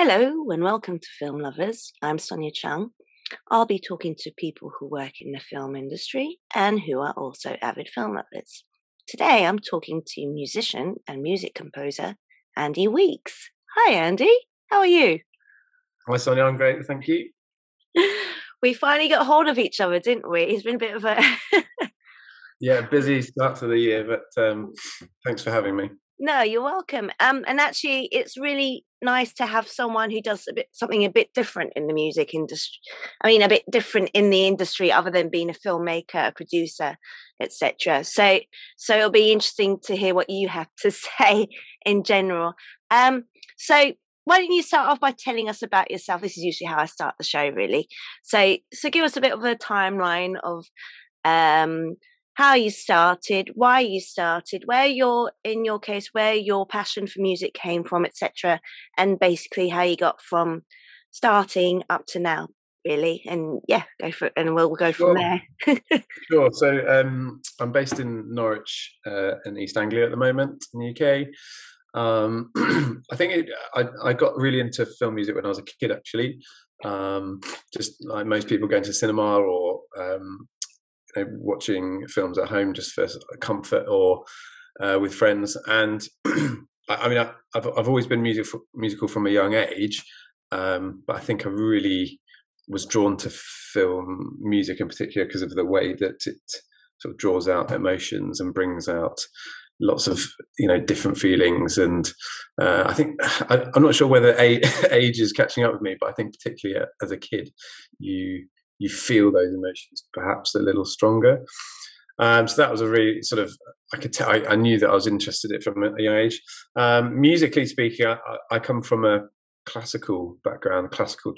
Hello and welcome to Film Lovers. I'm Sonia Chung. I'll be talking to people who work in the film industry and who are also avid film lovers. Today I'm talking to musician and music composer Andy Weeks. Hi Andy, how are you? Hi Sonia, I'm great, thank you. We finally got hold of each other, didn't we? It's been a bit of a Yeah, busy start to the year, but thanks for having me. No, you're welcome. And actually, it's really nice to have someone who does something a bit different in the music industry. I mean, a bit different in the industry, other than being a filmmaker, a producer, etc. So it'll be interesting to hear what you have to say in general. So why don't you start off by telling us about yourself? This is usually how I start the show, really. So give us a bit of a timeline of how you started, why you started, where your passion for music came from, etc., and basically how you got from starting up to now, really. And yeah, go for it, and we'll go from there. Sure. So I'm based in Norwich, in East Anglia at the moment, in the UK. I think I got really into film music when I was a kid, actually. Just like most people, going to cinema or watching films at home just for comfort or with friends. And I've always been musical from a young age, but I think I really was drawn to film music in particular because of the way that it sort of draws out emotions and brings out lots of different feelings. And I think I'm not sure whether age is catching up with me, but I think particularly as a kid you feel those emotions perhaps a little stronger. So that was a really sort of, I could tell, I knew that I was interested in it from a young age. Musically speaking, I come from a classical background, classically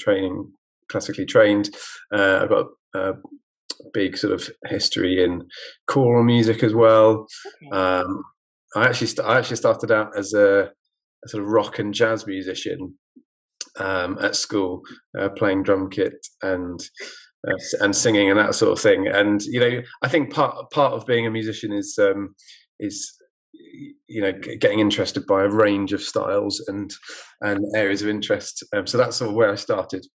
trained. I've got a big sort of history in choral music as well. Okay. I actually started out as a sort of rock and jazz musician at school, playing drum kit and singing and that sort of thing. And I think part of being a musician is getting interested by a range of styles and areas of interest. So that's sort of where I started.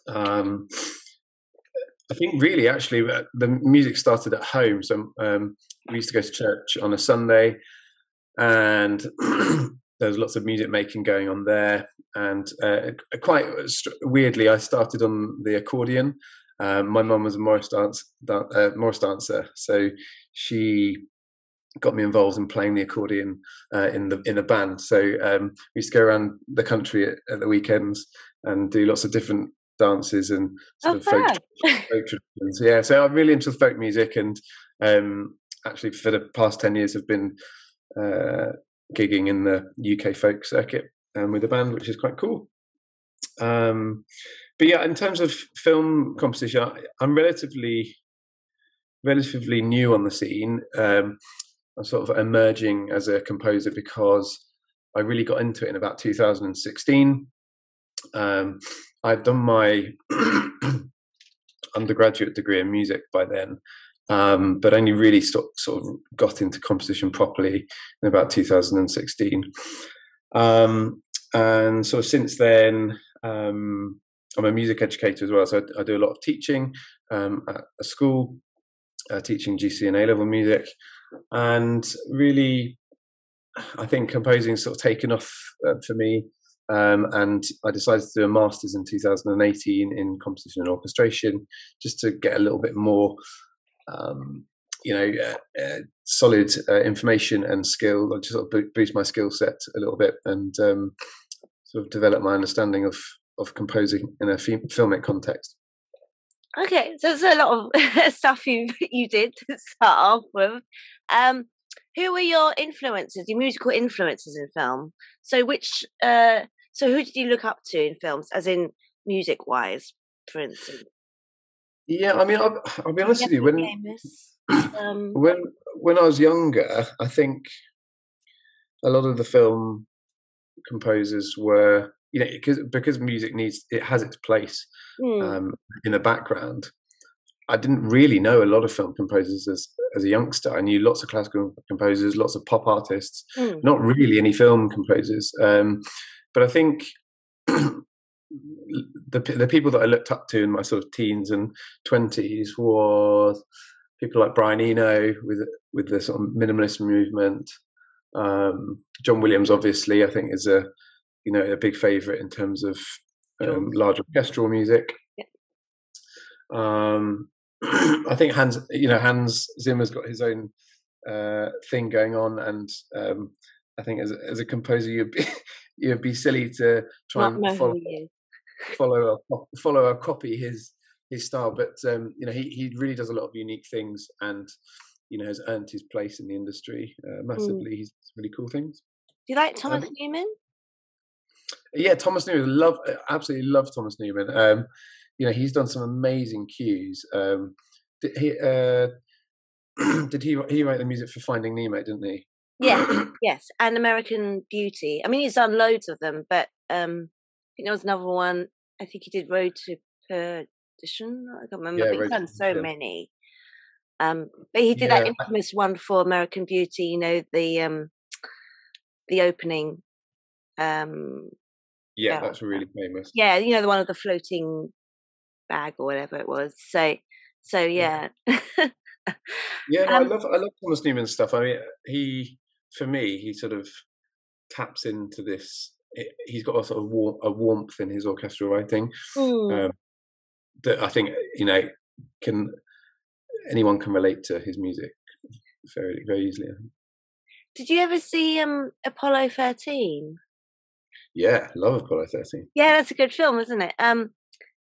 I think really actually the music started at home. So we used to go to church on a Sunday, and there was lots of music making going on there. And quite weirdly, I started on the accordion. My mum was a Morris dancer, so she got me involved in playing the accordion in a band. So we used to go around the country at the weekends and do lots of different dances and sort of folk traditions. Yeah, so I'm really into folk music, and actually for the past 10 years have been gigging in the UK folk circuit with a band, which is quite cool. But yeah, in terms of film composition, I'm relatively new on the scene. I'm sort of emerging as a composer because I really got into it in about 2016. I'd done my undergraduate degree in music by then, but only really sort of got into composition properly in about 2016. And sort of since then, I'm a music educator as well, so I do a lot of teaching at a school, teaching GC and A-level music. And really, I think composing has sort of taken off for me. And I decided to do a master's in 2018 in composition and orchestration, just to get a little bit more, solid information and skill, just sort of boost my skill set a little bit, and sort of develop my understanding of composing in a filmic context. Okay, so there's a lot of stuff you did to start off with. Who were your influences, your musical influences in film? So who did you look up to in films, as in music-wise, for instance? Yeah, I mean, I'll be honest with you. When I was younger, I think a lot of the film composers were, because music has its place in the background. I didn't really know a lot of film composers as a youngster. I knew lots of classical composers, lots of pop artists, not really any film composers. But I think the people that I looked up to in my sort of teens and 20s was people like Brian Eno with the sort of minimalist movement. John Williams, obviously, I think is a big favourite in terms of large orchestral music. I think Hans Zimmer's got his own thing going on, and I think as a composer, you'd be silly to try and follow or copy his style. But he really does a lot of unique things, and has earned his place in the industry massively. He's really cool things. Do you like Thomas Newman? Yeah, Thomas Newman. Absolutely love Thomas Newman. He's done some amazing cues. Did he write the music for Finding Nemo, didn't he? Yeah, yes, and American Beauty. I mean, he's done loads of them, but I think there was another one. I think he did Road to Perdition. I can't remember. He's done so many. But he did that infamous one for American Beauty. The opening. That's really famous. Yeah, the one with the floating bag or whatever it was. So yeah. I love Thomas Newman's stuff. I mean, for me, he sort of taps into this. He's got a sort of warmth in his orchestral writing that I think anyone can relate to his music very, very easily. Did you ever see Apollo 13? Yeah, love Apollo 13. Yeah, that's a good film, isn't it?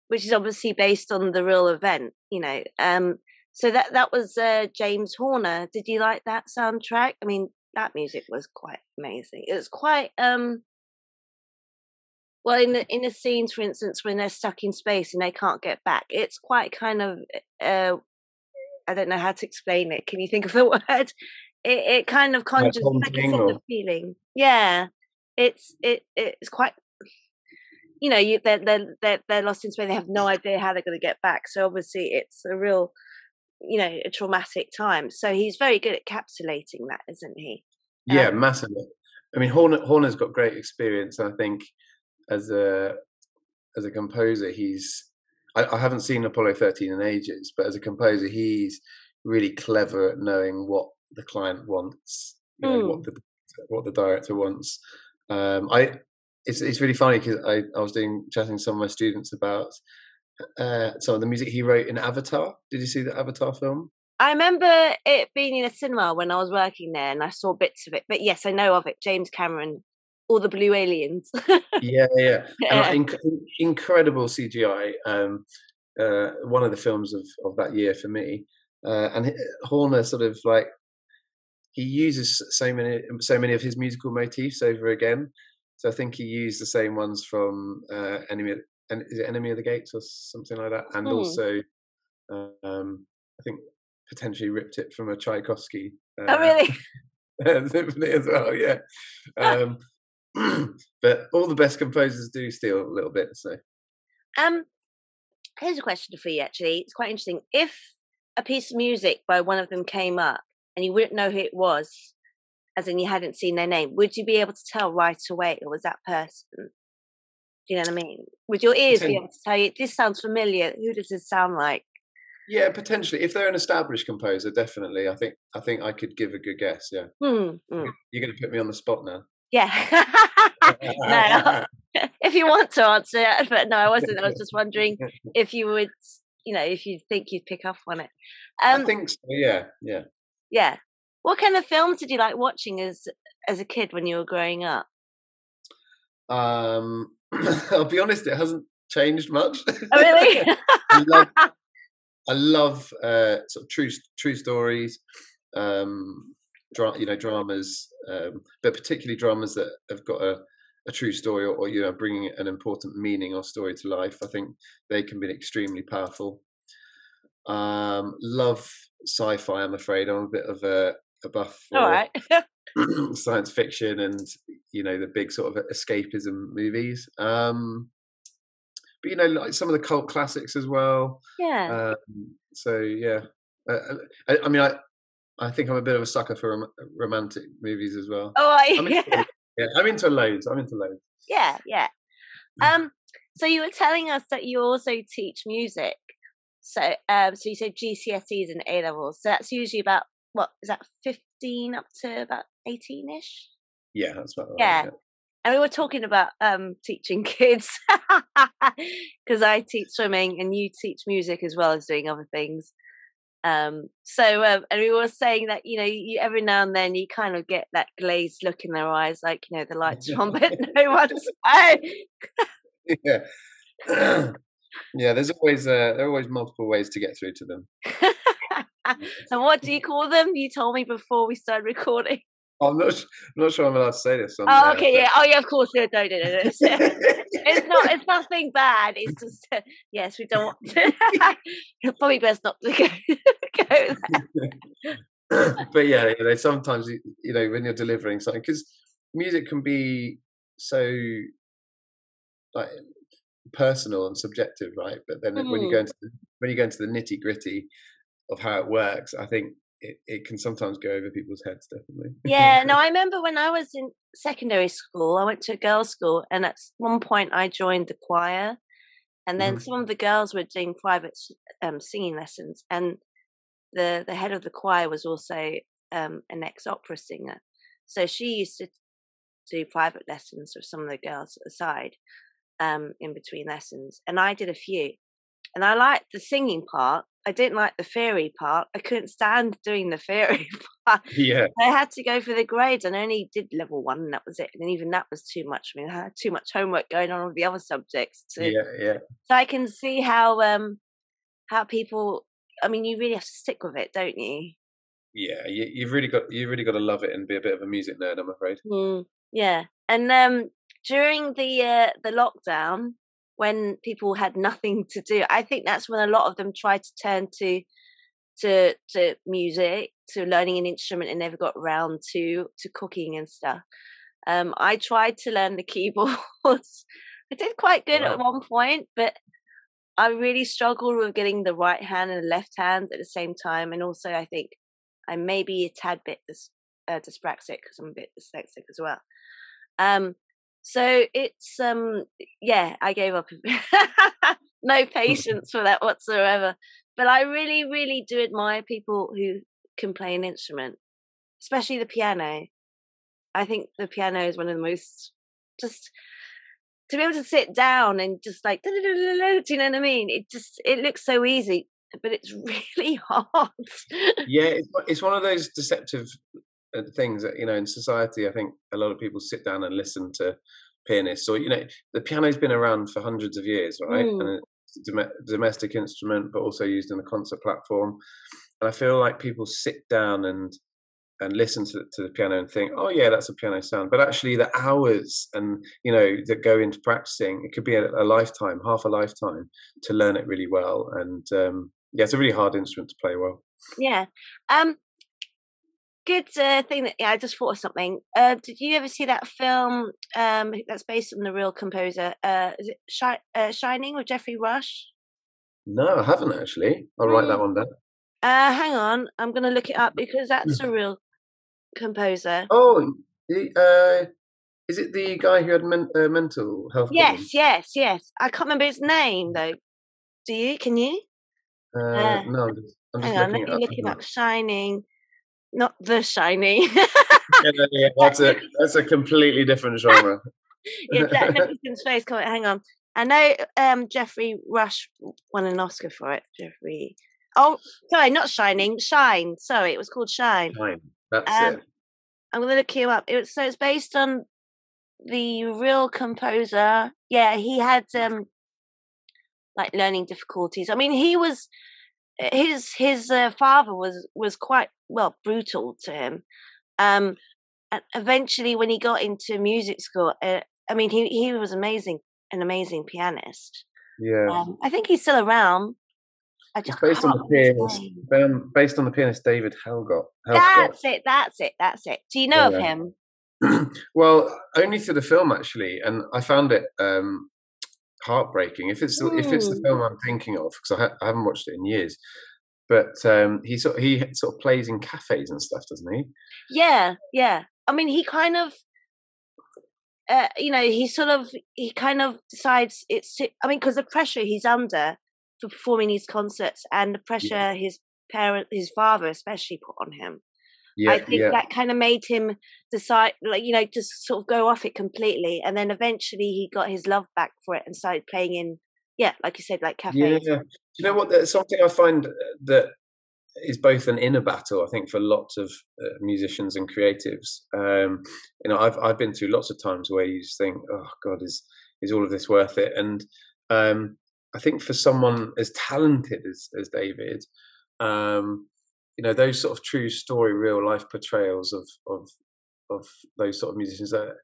Which is obviously based on the real event, So that was James Horner. Did you like that soundtrack? I mean, that music was quite amazing. It was quite well, in the scenes, for instance, when they're stuck in space and they can't get back, it's quite kind of I don't know how to explain it. Can you think of the word? It kind of conjures like a sort of feeling. Yeah, it's quite. They're lost in space. They have no idea how they're going to get back. So obviously, it's a real, a traumatic time. So he's very good at encapsulating that, isn't he? Yeah, massively. I mean, Horner's got great experience. I think as a composer, I haven't seen Apollo 13 in ages, but as a composer, he's really clever at knowing what the client wants, what the director wants. It's really funny because I was chatting to some of my students about some of the music he wrote in Avatar. Did you see the Avatar film? I remember it being in a cinema when I was working there, and I saw bits of it. But yes, I know of it. James Cameron, all the blue aliens. yeah. And incredible CGI. One of the films of that year for me. And Horner sort of he uses so many of his musical motifs over again. So I think he used the same ones from Enemy of the Gates or something like that, and also I think potentially ripped it from a Tchaikovsky. Oh, really? Symphony as well, yeah. But all the best composers do steal a little bit. So, here's a question for you. Actually, it's quite interesting. If a piece of music by one of them came up and you wouldn't know who it was, as in you hadn't seen their name, would you be able to tell right away it was that person? Do you know what I mean? Would your ears be able to tell you, this sounds familiar, who does this sound like? Yeah, potentially. If they're an established composer, definitely. I think I could give a good guess, yeah. You're going to put me on the spot now. Yeah. No, if you want to answer it, but no, I wasn't. I was just wondering if you would, if you think you'd pick up on it. I think so, yeah. Yeah. What kind of films did you like watching as a kid when you were growing up? I'll be honest, it hasn't changed much. Oh, really? I love sort of true stories, dramas, but particularly dramas that have got a true story or bringing an important meaning or story to life. I think they can be extremely powerful. Love sci-fi. I'm afraid I'm a bit of a buff for all right. science fiction and the big sort of escapism movies. But like some of the cult classics as well. Yeah. So yeah, I mean, I think I'm a bit of a sucker for romantic movies as well. Oh, yeah. I'm into loads. Yeah. So you were telling us that you also teach music. So so you said GCSEs and A levels. So that's usually about, what is that, 15 up to about 18ish? Yeah, that's about right. Yeah. Yeah. And we were talking about teaching kids, because I teach swimming and you teach music as well as doing other things. And we were saying that, you every now and then you kind of get that glazed look in their eyes, like, the lights are on, but no one's home. Yeah. Yeah, there are always multiple ways to get through to them. And what do you call them? You told me before we started recording. I'm not sure I'm allowed to say this on Oh, there, okay, but... yeah. Oh, yeah. Of course, no. It's not. It's nothing bad. It's just yes, we don't want to. Probably best not to go there. But yeah, sometimes when you're delivering something, because music can be so like personal and subjective, right? But then when you go into the nitty gritty of how it works, I think it can sometimes go over people's heads, definitely. Yeah, no, I remember when I was in secondary school, I went to a girls' school, and at one point I joined the choir, and then some of the girls were doing private singing lessons, and the head of the choir was also an ex-opera singer, so she used to do private lessons with some of the girls aside, in between lessons, and I did a few, and I liked the singing part. I didn't like the theory part. I couldn't stand doing the theory part. Yeah. I had to go for the grades, and I only did level 1, and that was it. And even that was too much. I mean, I had too much homework going on with the other subjects too. Yeah. So I can see how people. I mean, you really have to stick with it, don't you? Yeah, you've really got to love it and be a bit of a music nerd, I'm afraid. Yeah, and during the lockdown, when people had nothing to do, I think that's when a lot of them tried to turn to music, to learning an instrument, and never got around to cooking and stuff. I tried to learn the keyboards. I did quite good at one point, but I really struggled with getting the right hand and the left hand at the same time. And also, I think I may be a tad bit dyspraxic, because I'm a bit dyslexic as well. So it's I gave up. No patience for that whatsoever. But I really, really do admire people who can play an instrument, especially the piano. I think the piano is one of the most, just to be able to sit down and just like, do you know what I mean? It looks so easy, but it's really hard. Yeah, it's one of those deceptive things that, in society, I think a lot of people sit down and listen to pianists, or the piano's been around for hundreds of years, right? And it's a domestic instrument, but also used in the concert platform. And I feel like people sit down and listen to the piano and think, oh yeah, that's a piano sound, but actually the hours and that go into practicing, it could be a lifetime, half a lifetime, to learn it really well. And it's a really hard instrument to play well. Yeah. Good thing that I just thought of something. Did you ever see that film that's based on the real composer? Is it Shining with Jeffrey Rush? No, I haven't actually. I'll write that one down. Hang on, I'm going to look it up, because that's a real composer. Oh, is it the guy who had mental health problems? Yes. I can't remember his name though. Do you? Can you? No, I'm just hang on, looking let it me up. look him up. Shining, not The Shining. Yeah, that's a completely different genre. Yeah, Jack Nicholson's face. Hang on. I know Jeffrey Rush won an Oscar for it. Jeffrey. Oh, sorry, not Shining. Shine. Sorry, it was called Shine. Shine. That's it. I'm gonna look him up. It's based on the real composer. Yeah, he had like learning difficulties. I mean, he was his father was quite brutal to him. And eventually, when he got into music school, I mean, he was an amazing pianist. Yeah, I think he's still around. It's based on the pianist David Helgott. That's it. Do you know of him? Well, only through the film actually, and I found it heartbreaking. If it's the film I'm thinking of, because I haven't watched it in years. But he sort of plays in cafes and stuff, doesn't he? Yeah. I mean, he kind of he kind of decides because the pressure he's under for performing these concerts and the pressure his father especially put on him. I think that kind of made him decide, just sort of go off it completely. And then eventually he got his love back for it and started playing in, like you said, like cafes. Yeah. Do you know what? There's something I find that is both an inner battle, I think, for lots of musicians and creatives. I've been through lots of times where you just think, oh God, is all of this worth it? And I think for someone as talented as David, those sort of true story, real life portrayals of those sort of musicians are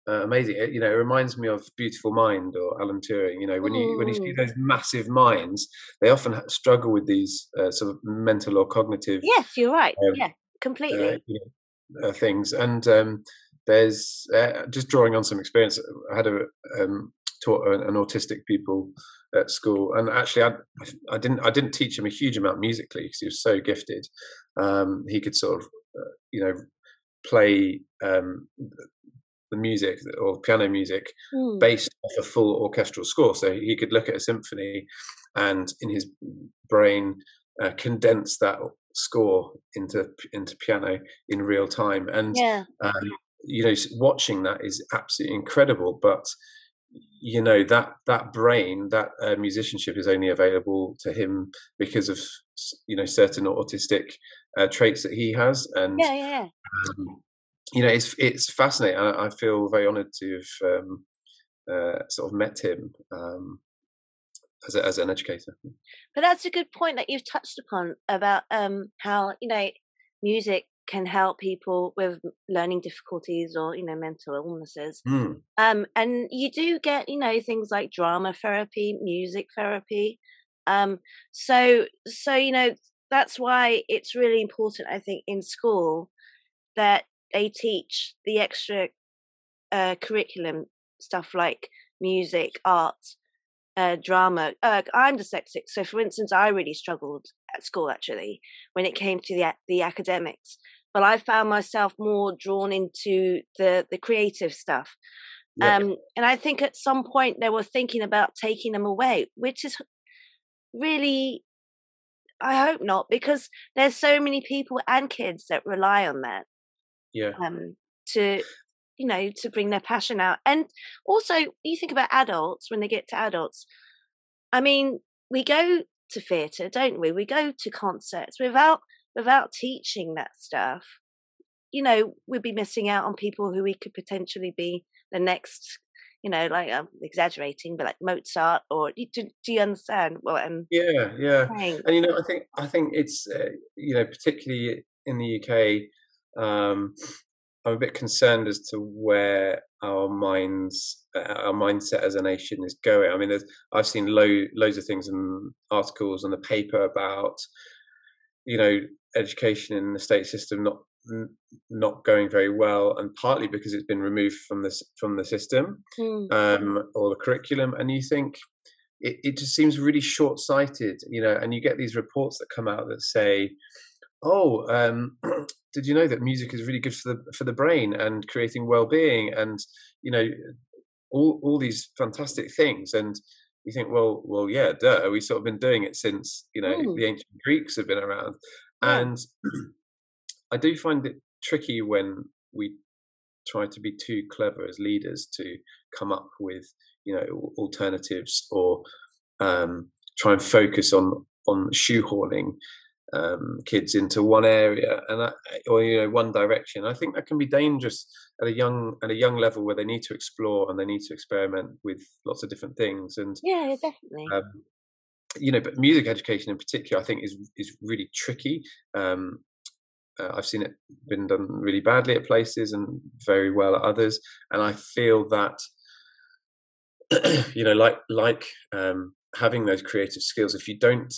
amazing. It reminds me of Beautiful Mind or Alan Turing. When you see those massive minds, they often struggle with these sort of mental or cognitive. Yes, you're right. Completely. Things. And there's just drawing on some experience. I had taught an autistic pupil at school, and actually I didn't teach him a huge amount musically because he was so gifted. He could sort of play the music or piano music based off a full orchestral score, so he could look at a symphony and in his brain condense that score into piano in real time. And watching that is absolutely incredible, but that brain, that musicianship is only available to him because of certain autistic traits that he has. And it's fascinating. I feel very honoured to have sort of met him as an educator. But that's a good point that you've touched upon about how music can help people with learning difficulties or mental illnesses. And you do get things like drama therapy, music therapy. So that's why it's really important, I think, in school that they teach the extra curriculum stuff like music, art, drama. I'm dyslexic, so for instance, I really struggled at school actually when it came to the academics. But I found myself more drawn into the creative stuff. And I think at some point they were thinking about taking them away, which is really, I hope not, because there's so many people and kids that rely on that. To bring their passion out. And also you think about adults, when they get to adults, I mean, we go to theatre, don't we? We go to concerts without teaching that stuff. We'd be missing out on people who we could potentially be the next, like I'm exaggerating, but like Mozart, or do you understand? Well, and and I think it's particularly in the UK, I'm a bit concerned as to where our mindset as a nation is going. I mean, I've seen loads of things and articles on the paper about, education in the state system not going very well, and partly because it's been removed from the system or the curriculum. And you think it just seems really short-sighted, and you get these reports that come out that say, did you know that music is really good for the brain and creating well-being, and all these fantastic things? And you think, well, yeah, duh. We've sort of been doing it since the ancient Greeks have been around, and I do find it tricky when we try to be too clever as leaders to come up with alternatives, or try and focus on shoehorning kids into one area or one direction. I think that can be dangerous at a young level, where they need to explore and they need to experiment with lots of different things. And definitely. But music education in particular, I think is really tricky. I've seen it been done really badly at places and very well at others, and I feel that having those creative skills, if you don't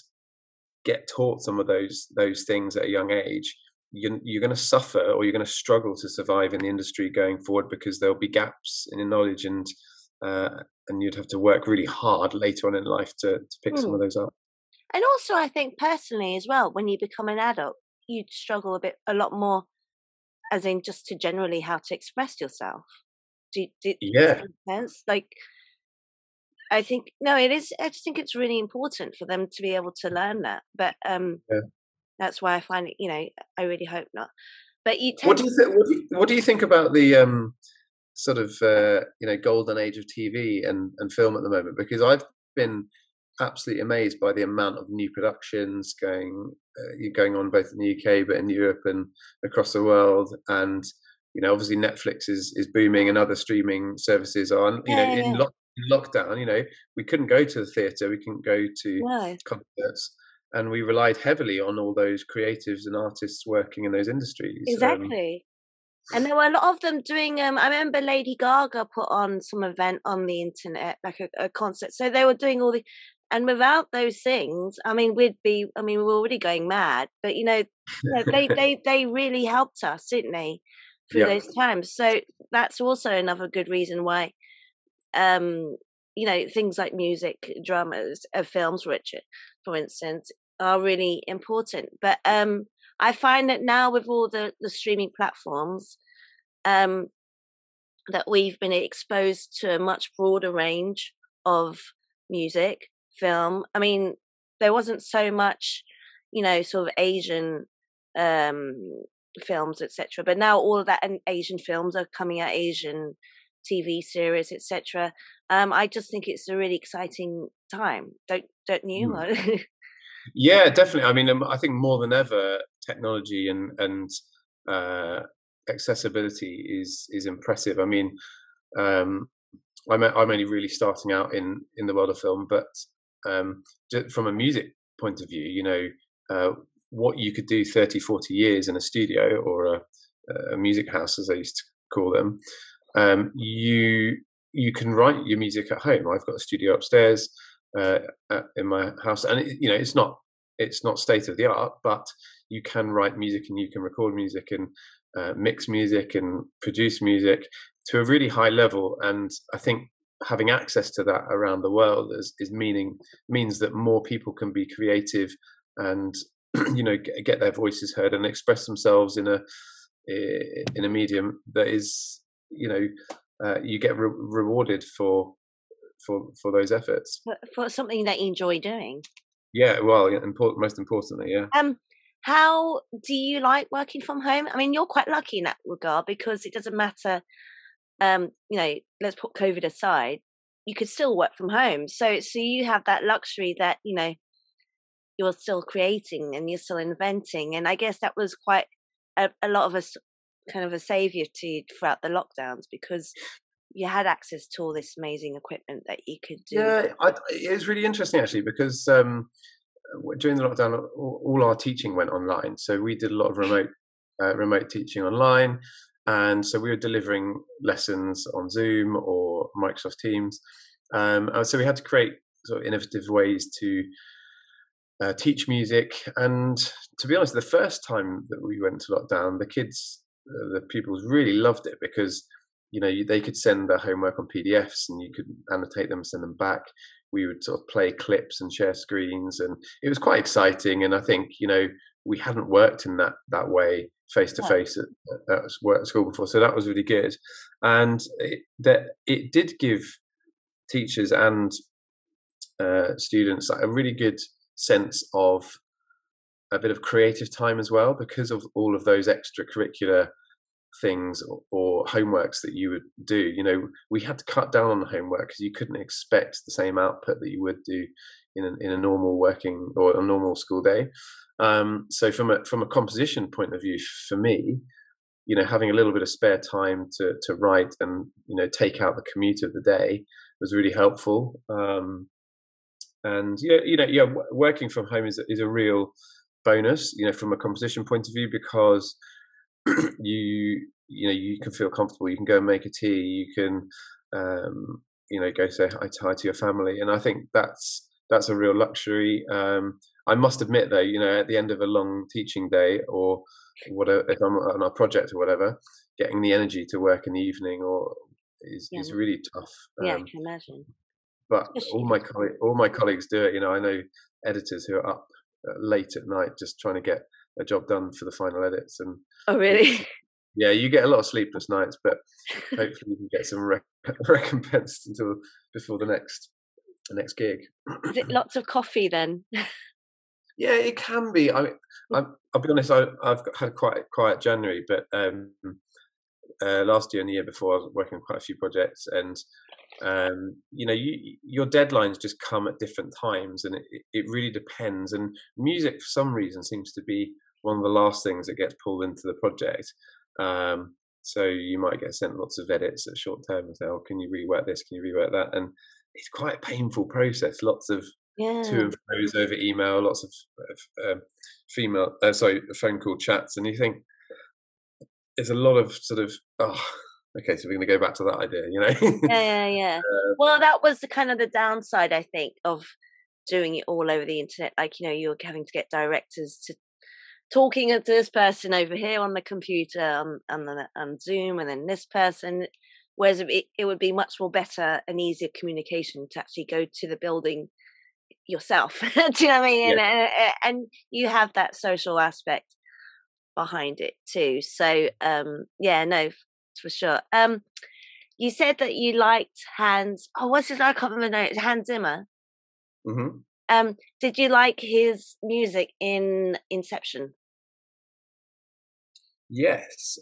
get taught some of those things at a young age, you're going to suffer, or you're going to struggle to survive in the industry going forward, because there'll be gaps in your knowledge, and you'd have to work really hard later on in life to pick some of those up. And also, I think personally as well, when you become an adult, you'd struggle a lot more, as in just to generally how to express yourself. Does Yeah. that make sense? Like, I think no, it is. I just think it's really important for them to be able to learn that. But Yeah. that's why I find it. I really hope not. But you What tend do you think? What do you think about the sort of golden age of TV and film at the moment? Because I've been absolutely amazed by the amount of new productions going on both in the UK but in Europe and across the world. And obviously Netflix is booming, and other streaming services are. yeah, In yeah. lockdown, we couldn't go to the theatre, we couldn't go to No, concerts, and we relied heavily on all those creatives and artists working in those industries. exactly. And there were a lot of them doing. I remember Lady Gaga put on some event on the internet, like a concert. So they were doing all the, and without those things, I mean, we're already going mad. But they really helped us, didn't they, through Yeah. those times? So that's also another good reason why, things like music, dramas, films, Richard, for instance, are really important. But I find that now with all the streaming platforms, that we've been exposed to a much broader range of music, film. I mean, there wasn't so much, sort of Asian um, films, etc. But now all of that and Asian films are coming out, Asian TV series, etc. I just think it's a really exciting time. Don't you? Hmm. Yeah, definitely. I mean, I think more than ever, technology and accessibility is impressive. I mean, um, I'm only really starting out in the world of film, but from a music point of view, what you could do 30, 40 years in a studio or a music house, as I used to call them, you can write your music at home. I've got a studio upstairs in my house, and it's not state of the art, but you can write music and you can record music and mix music and produce music to a really high level. And I think having access to that around the world means that more people can be creative and get their voices heard and express themselves in a medium that is you get rewarded for those efforts. For something that you enjoy doing. Yeah, well, most importantly, yeah. How do you like working from home? I mean, you're quite lucky in that regard because it doesn't matter. Let's put COVID aside. You could still work from home, so you have that luxury that you're still creating and you're still inventing. And I guess that was quite a lot of us kind of a savior to you throughout the lockdowns because you had access to all this amazing equipment that you could do. Yeah, it was really interesting actually because during the lockdown, all our teaching went online. So we did a lot of remote teaching online, and so we were delivering lessons on Zoom or Microsoft Teams. So we had to create sort of innovative ways to teach music. And to be honest, the first time that we went to lockdown, the pupils really loved it because they could send their homework on PDFs and you could annotate them, send them back. We would sort of play clips and share screens, and it was quite exciting. And I think we hadn't worked in that way face to face at school before, so that was really good. And it did give teachers and students a really good sense of a bit of creative time as well, because of all of those extracurricular things or homeworks that you would do. We had to cut down on the homework because you couldn't expect the same output that you would do in a normal working or a normal school day. So from a composition point of view, for me, having a little bit of spare time to write and take out the commute of the day was really helpful. And working from home is a real bonus, from a composition point of view, because you can feel comfortable. You can go and make a tea. You can go say hi to your family, and I think that's a real luxury. I must admit though, at the end of a long teaching day or whatever, if I'm on a project or whatever, getting the energy to work in the evening is really tough. Yeah, I can imagine. But all my colleagues do it. I know editors who are up late at night just trying to get a job done for the final edits. And oh, really? Yeah, you get a lot of sleepless nights, but hopefully you can get some recompense until before the next gig. Is it lots of coffee then? Yeah, it can be. I'll be honest. I've had quite a quiet January, but last year and the year before, I was working on quite a few projects, and your deadlines just come at different times, and it really depends. And music, for some reason, seems to be one of the last things that gets pulled into the project. So you might get sent lots of edits at short term and say, "Oh, can you rework this? Can you rework that?" And it's quite a painful process. Lots of to and fro's over email, lots of phone call chats, and you think there's a lot of sort of okay, so we're going to go back to that idea, Yeah. Well, that was the kind of the downside, I think, of doing it all over the internet. Like, you're having to get directors to talking to this person over here on the computer on Zoom, and then this person. Whereas it would be much more better and easier communication to actually go to the building yourself. Do you know what I mean? Yeah. And you have that social aspect behind it too. So no, for sure. You said that you liked Hans. Oh, what's his? I can't remember. It's Hans Zimmer. Mm-hmm. Did you like his music in Inception? Yes.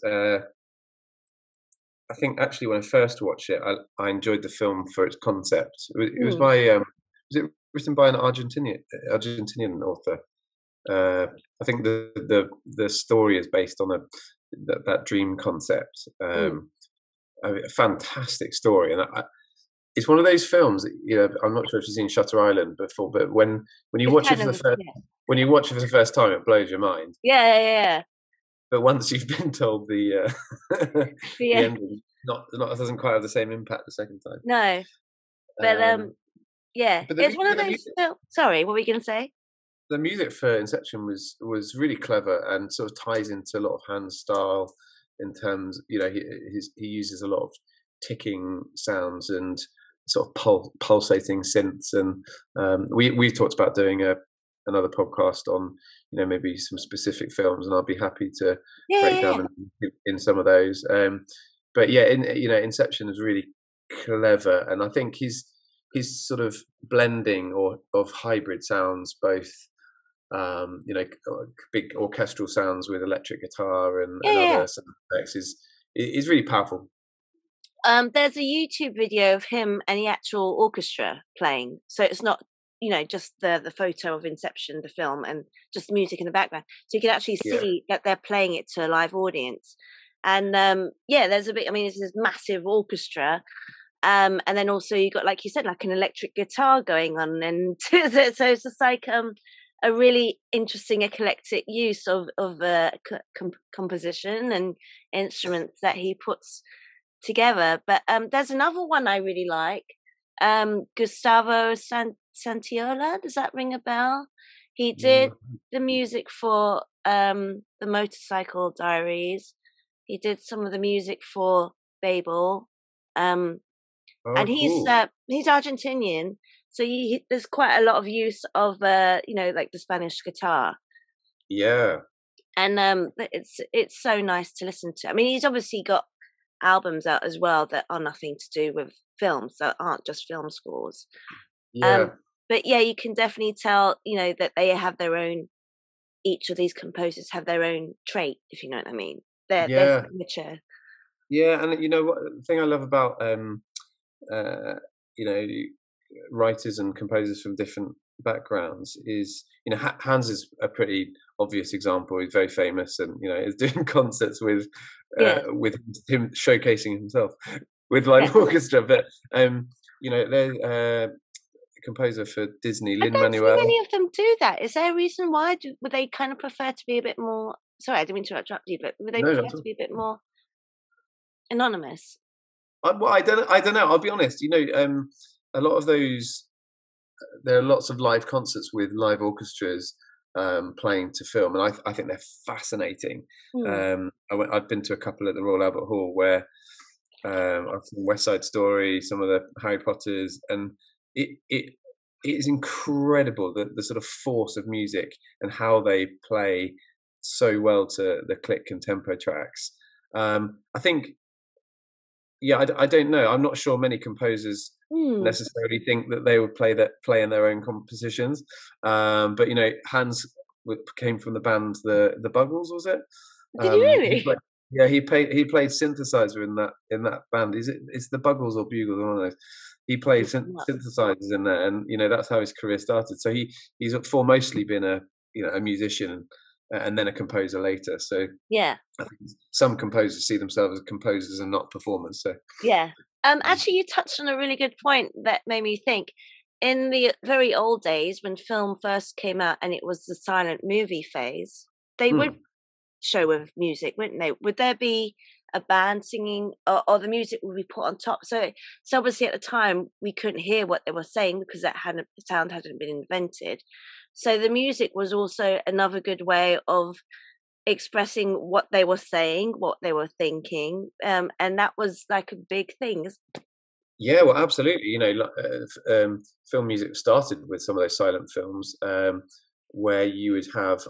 I think actually when I first watched it, I enjoyed the film for its concept. It was by was it written by an Argentinian author? I think the story is based on that dream concept. A fantastic story, and it's one of those films that, I'm not sure if you've seen Shutter Island before, but when you watch it for the first time, it blows your mind. Yeah. But once you've been told the ending, it doesn't quite have the same impact the second time. No, but but it's one of those. Sorry, what were you going to say? The music for Inception was really clever and sort of ties into a lot of Hans' style in terms, he uses a lot of ticking sounds and sort of pulsating synths, and we've talked about doing another podcast on maybe some specific films, and I'll be happy to break down in some of those. But yeah, Inception is really clever, and I think his sort of blending of hybrid sounds, both big orchestral sounds with electric guitar and other sound effects is really powerful. There's a YouTube video of him and the actual orchestra playing, so it's not just the photo of Inception, the film, and just music in the background, so you can actually see that they're playing it to a live audience. And there's a bit, it's this massive orchestra, and then also you got, like you said, like an electric guitar going on, and so it's just like a really interesting eclectic use of composition and instruments that he puts together. But there's another one I really like, Gustavo Santiola. Does that ring a bell? He did the music for the Motorcycle Diaries. He did some of the music for Babel, and he's Argentinian, so there's quite a lot of use of like the Spanish guitar. Yeah, and it's so nice to listen to. He's obviously got albums out as well that are nothing to do with films, that aren't just film scores. But yeah, you can definitely tell that they have their own, each of these composers have their own trait, if you know what I mean. Their signature. Yeah, and what the thing I love about writers and composers from different backgrounds is, Hans is a pretty obvious example. He's very famous, and is doing concerts with him showcasing himself with live orchestra. But there's composer for Disney, Lin-Manuel. Many of them do that. Is there a reason why? Would they kind of prefer to be a bit more? Sorry, I didn't mean to interrupt you, but would they prefer to be a bit more anonymous? I don't know. I'll be honest. A lot of those. There are lots of live concerts with live orchestras playing to film, and I think they're fascinating. I've been to a couple at the Royal Albert Hall where I've seen West Side Story, some of the Harry Potters, and it is incredible the sort of force of music and how they play so well to the click and tempo tracks. I think, yeah, I don't know. I'm not sure many composers necessarily think that they would play in their own compositions. But Hans came from the band the Buggles, was it? Did you really? Yeah, he played synthesizer in that band. It's the Buggles or Bugles? One of those. He played synthesizers in there, and that's how his career started. So he's foremostly been a musician and then a composer later. So yeah, I think some composers see themselves as composers and not performers. So yeah. Actually, you touched on a really good point that made me think. In the very old days, when film first came out and it was the silent movie phase, they would show with music, wouldn't they? Would there be a band singing, or the music would be put on top? So obviously at the time we couldn't hear what they were saying because the sound hadn't been invented. So the music was also another good way of expressing what they were saying, what they were thinking, and that was like a big thing. Yeah, well, absolutely. Film music started with some of those silent films, where you would have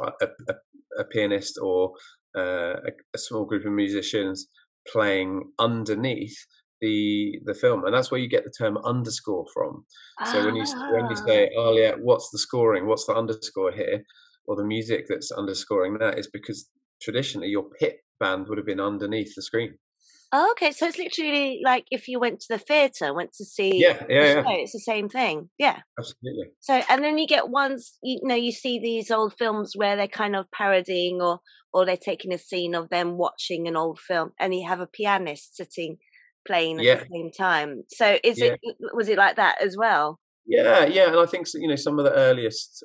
a pianist or a small group of musicians playing underneath the film, and that's where you get the term underscore from. So when you say, "Oh yeah, what's the scoring? What's the underscore here?" or the music that's underscoring that, is because traditionally your pit band would have been underneath the screen. Oh, okay, so it's literally like if you went to the theatre, went to see Yeah, show, it's the same thing. Yeah, absolutely. So, and then you get ones, you see these old films where they're kind of parodying or they're taking a scene of them watching an old film, and you have a pianist sitting playing at the same time. So, was it like that as well? Yeah, and I think some of the earliest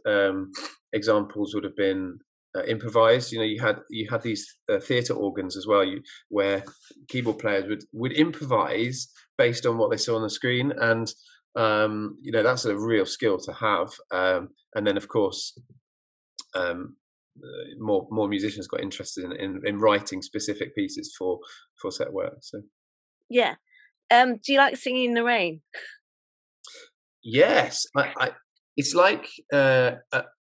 examples would have been improvised. You had these theatre organs as well, where keyboard players would improvise based on what they saw on the screen, and that's a real skill to have. And then, of course, more musicians got interested in writing specific pieces for set work. So yeah. Do you like singing in the rain? Yes, it's like.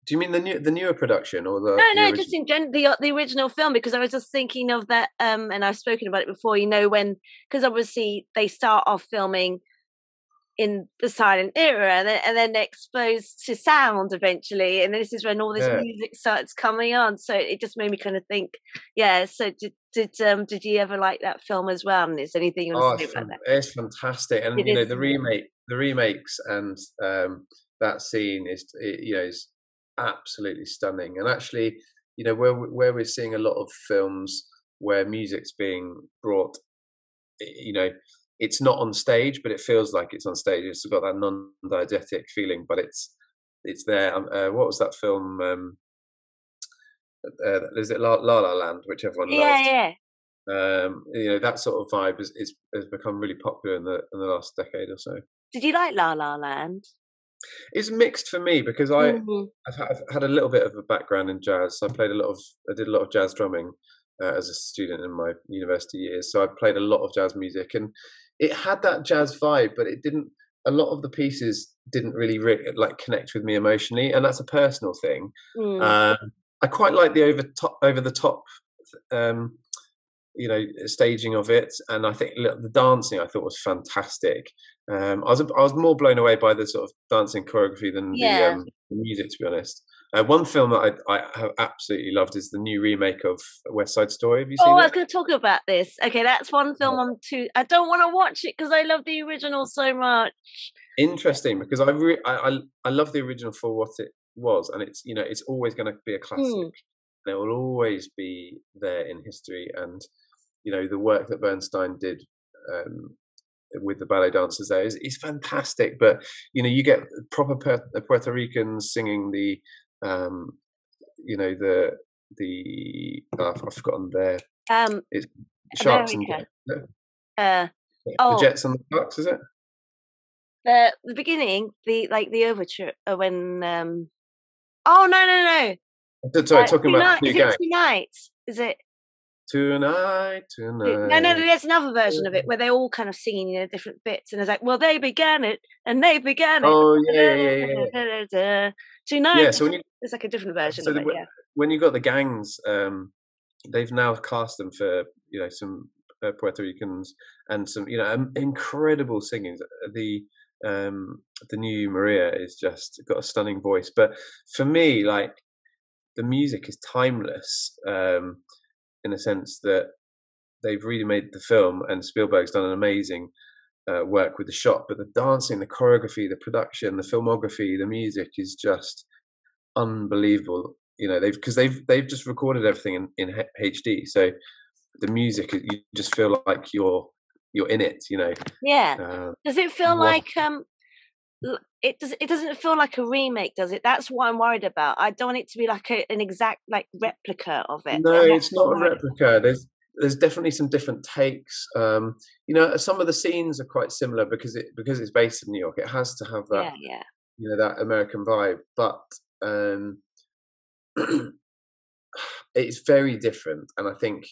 Do you mean the newer production or the? No, the just in the original film, because I was just thinking of that, and I've spoken about it before. Because obviously they start off filming in the silent era, and then they're exposed to sound eventually, and this is when all this music starts coming on. So it just made me kind of think, yeah. So did you ever like that film as well? And is there anything you want to say about that? It's fantastic, and the remakes and that scene is absolutely stunning. And actually, where we're seeing a lot of films where music's being brought, it's not on stage, but it feels like it's on stage. It's got that non-diegetic feeling, but it's there. What was that film? Is it La La Land, which everyone loved? Yeah. That sort of vibe has become really popular in the last decade or so. Did you like La La Land? It's mixed for me because I've had a little bit of a background in jazz. I did a lot of jazz drumming as a student in my university years. So I played a lot of jazz music, and it had that jazz vibe, but it didn't. A lot of the pieces didn't really connect with me emotionally, and that's a personal thing. I quite like the over the top staging of it, and I think the dancing I thought was fantastic. I was more blown away by the sort of dancing choreography than the music, to be honest. One film that I have absolutely loved is the new remake of West Side Story. Have you seen it? I was going to talk about this. Okay, that's one film I don't want to watch it because I love the original so much. Interesting, because I love the original for what it was, and it's always going to be a classic. And it will always be there in history. And the work that Bernstein did with the ballet dancers there is fantastic. But you get proper Puerto Ricans singing the I've forgotten their it's Sharks America. and the Jets and the Sharks, is it? The beginning, the overture when no. Sorry, talking about is it Tonight? Is it Tonight? No, there's another version of it where they're all kind of singing in different bits, and it's like, well, they began it, and they began it. Oh yeah. Tonight. Yeah, so it's like a different version of it. Yeah. When you got the gangs they've now cast them for some Puerto Ricans and some incredible singing. The new Maria is just got a stunning voice. But for me, like, the music is timeless, in a sense that they've really made the film, and Spielberg's done an amazing work with the shot. But the dancing, the choreography, the production, the filmography, the music is just unbelievable. They've just recorded everything in HD, so the music, you just feel like you're in it. Yeah. Does it feel like it doesn't feel like a remake, does it? That's what I'm worried about. I don't want it to be like an exact like replica of it. No, it's not a replica. There's definitely some different takes. Some of the scenes are quite similar because it's based in New York. It has to have that that American vibe, but it's very different. And I think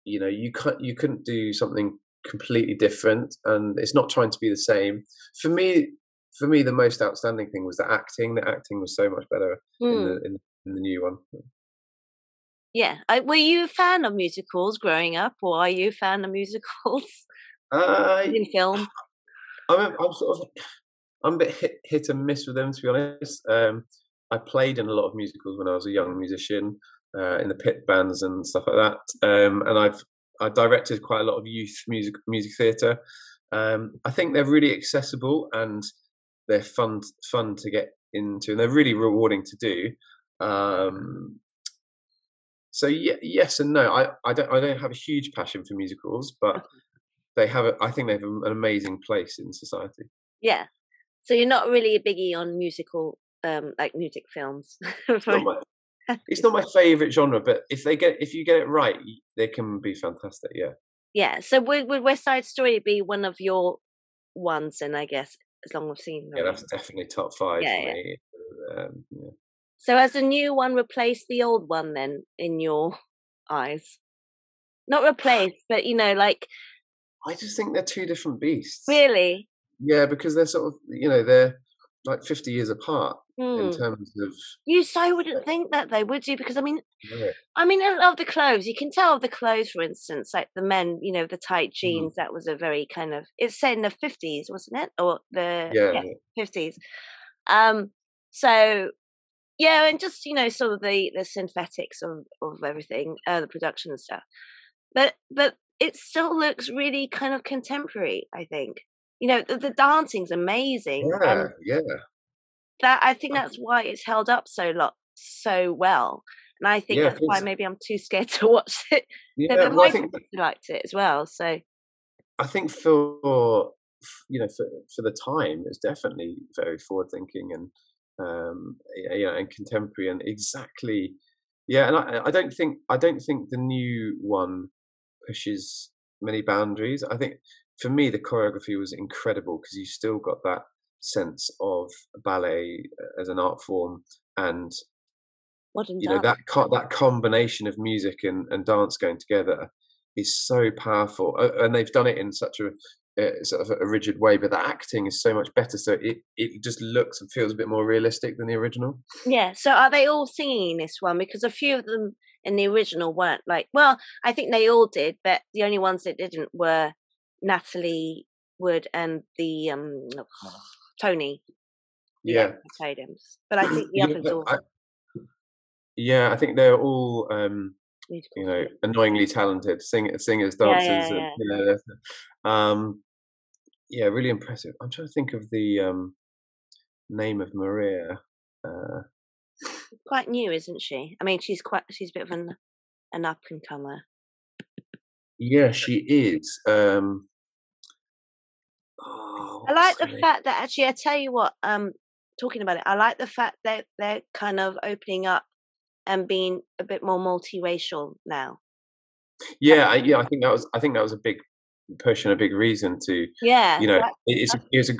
you couldn't do something completely different, and it's not trying to be the same. For me, the most outstanding thing was the acting. The acting was so much better in the new one. Yeah. Were you a fan of musicals growing up, or are you a fan of musicals in film? I'm a bit hit and miss with them, to be honest. I played in a lot of musicals when I was a young musician, in the pit bands and stuff like that. And I directed quite a lot of youth music theatre. I think they're really accessible, and they're fun to get into, and they're really rewarding to do. So yes and no. I don't have a huge passion for musicals, but I think they have an amazing place in society. Yeah. So you're not really a biggie on musical, like music films. It's not my favourite genre, but if you get it right, they can be fantastic. Yeah. Yeah. So would West Side Story be one of your ones? And I guess as long as I've seen them. Yeah, that's definitely top 5 for me. So has the new one replaced the old one then, in your eyes? Not replaced, but like. I just think they're two different beasts. Really? Yeah, because they're sort of, they're like 50 years apart in terms of. You so wouldn't think that though, would you? Because I mean, I love the clothes. You can tell the clothes, for instance, like the men, the tight jeans. That was a very kind of. It's set in the 50s, wasn't it? Or the 50s. So. Yeah, and just sort of the synthetics of everything, the production and stuff. But it still looks really kind of contemporary. I think the dancing's amazing. Yeah. That I think that's why it's held up so well, and I think that's why maybe I'm too scared to watch it. Yeah, I think liked it as well. So I think for the time, it's definitely very forward thinking and. And contemporary and exactly, and I don't think the new one pushes many boundaries. I think for me the choreography was incredible because you still got that sense of ballet as an art form, and that combination of music and dance going together is so powerful, and they've done it in such a sort of a rigid way, but the acting is so much better, so it just looks and feels a bit more realistic than the original. Yeah. So are they all singing in this one? Because a few of them in the original weren't I think they all did, but the only ones that didn't were Natalie Wood and the Tony. Yeah. Played him. But I think the others all. I think they're all annoyingly talented singers, dancers. Really impressive. I'm trying to think of the name of Maria. Quite new, isn't she? I mean, she's a bit of an up and comer. Yeah, she is. I like the fact that actually, I tell you what, talking about it, I like the fact that they're kind of opening up and being a bit more multiracial now. Yeah, I think that was a big push and a big reason to. Yeah, it's a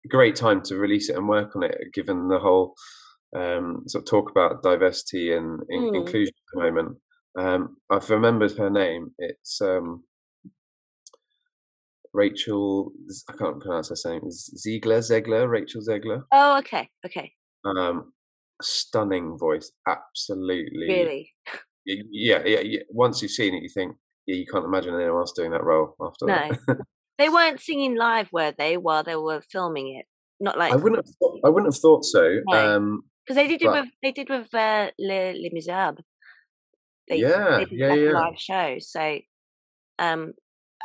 great time to release it and work on it, given the whole sort of talk about diversity and inclusion at the moment. I've remembered her name. It's Rachel. I can't pronounce her name. Rachel Zegler. Oh, okay. Stunning voice, absolutely. Really? Yeah. Once you've seen it, you think, yeah, you can't imagine anyone else doing that role after No, that. they weren't singing live, were they, while they were filming it? Not like I wouldn't have thought so. no, because But they did with Les Miserables. They yeah, did yeah, like a yeah. live show. So um,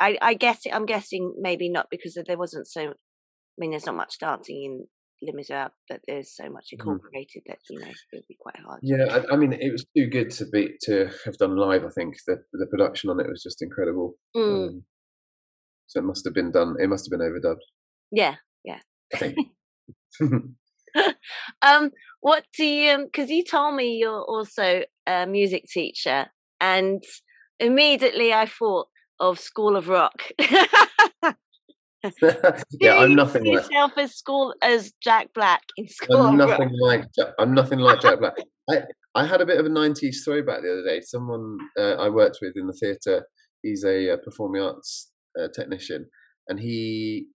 I'm guessing maybe not because there wasn't so. I mean, there's not much dancing in Les Miserables, but there's so much Mhm. incorporated that it would be quite hard. Yeah, I mean, it was too good to have done live. I think the production on it was just incredible. Mm, So it must have been done. It must have been overdubbed, yeah, yeah. I think. um, what do you? Because you told me you're also a music teacher, and immediately I thought of School of Rock. Do Yeah, I'm you nothing see like yourself as Jack Black in School of Rock? I'm nothing like Jack Black. I had a bit of a '90s throwback the other day. Someone I worked with in the theatre, he's a performing arts technician, and he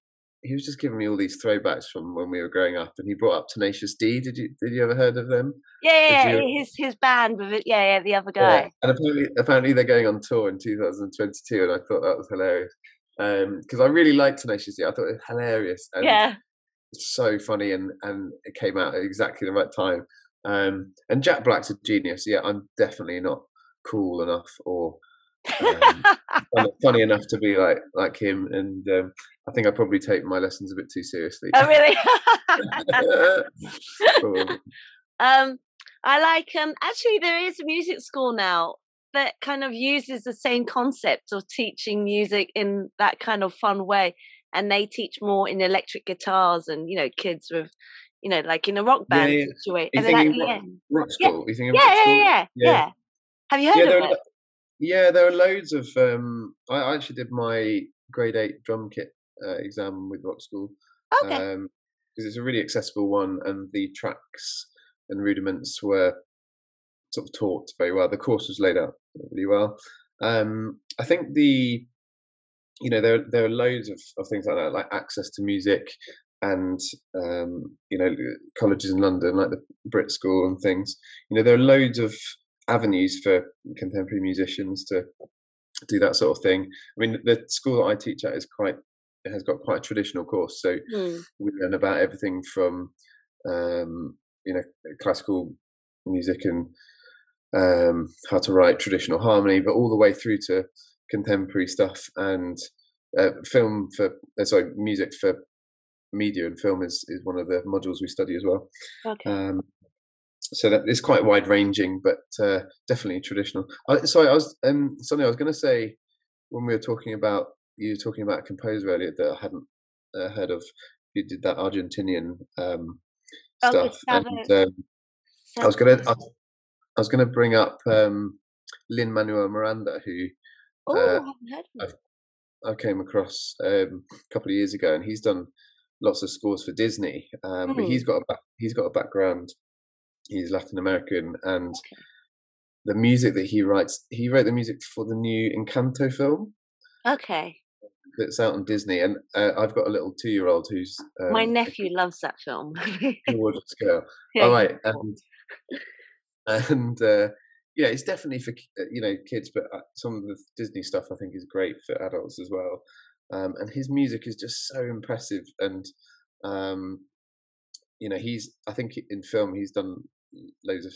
was just giving me all these throwbacks from when we were growing up, and he brought up Tenacious D. Did you ever heard of them? Did Yeah, you? his band with it. Yeah, the other Yeah, guy. and apparently they're going on tour in 2022, and I thought that was hilarious because I really liked Tenacious D. I thought it was hilarious and Yeah. so funny, and it came out at exactly the right time. And Jack Black's a genius. Yeah, I'm definitely not cool enough or um, funny enough to be like him, and I think I probably take my lessons a bit too seriously. Oh, really? Probably. I like actually there is a music school now that kind of uses the same concept of teaching music in that kind of fun way, and they teach more in electric guitars and kids with like in a rock Yeah, band yeah. situation, Are you and then at thinking the end rock yeah school? Are you thinking rock yeah yeah school? yeah Yeah, yeah have you yeah. heard of it? Yeah, there are loads of. I actually did my grade 8 drum kit exam with rock school Okay. because it's a really accessible one, and the tracks and rudiments were sort of taught very well. The course was laid out really well. I think there are loads of things like that, like access to music, and colleges in London, like the Brit School and things. There are loads of avenues for contemporary musicians to do that sort of thing. I mean, the school that I teach at it has got quite a traditional course, so Hmm. we learn about everything from um, classical music and how to write traditional harmony, but all the way through to contemporary stuff and music for media and film is one of the modules we study as well. Okay. So that is quite wide ranging, but definitely traditional. Sorry, I was something I was going to say when you were talking about a composer earlier that I hadn't heard of. You did that Argentinian Oh, stuff, and Gustavo I was Santos. gonna I was gonna bring up Lin Manuel Miranda, who uh, Oh, I haven't heard of him. I came across a couple of years ago, and he's done lots of scores for Disney. But Hmm. he's got a background. He's Latin American, and Okay. the music that he writes, he wrote the music for the new Encanto film Okay. that's out on Disney. And I've got a little 2-year-old who's My a nephew loves that film. gorgeous girl. Yeah, All he's right, cool. and yeah, it's definitely for kids, but some of the Disney stuff I think is great for adults as well. And his music is just so impressive, and um, I think in film he's done loads of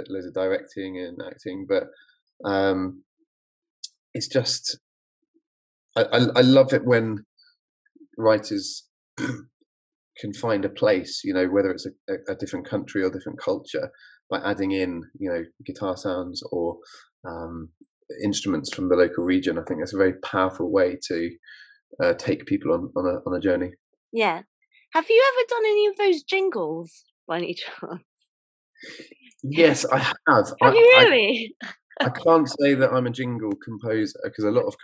loads of directing and acting, but um, it's just I love it when writers can find a place, whether it's a different country or different culture, by adding in, guitar sounds or instruments from the local region. I think that's a very powerful way to take people on a journey. Yeah. Have you ever done any of those jingles by any chance? Yes, I have. Have you really? I can't say that I'm a jingle composer because a lot of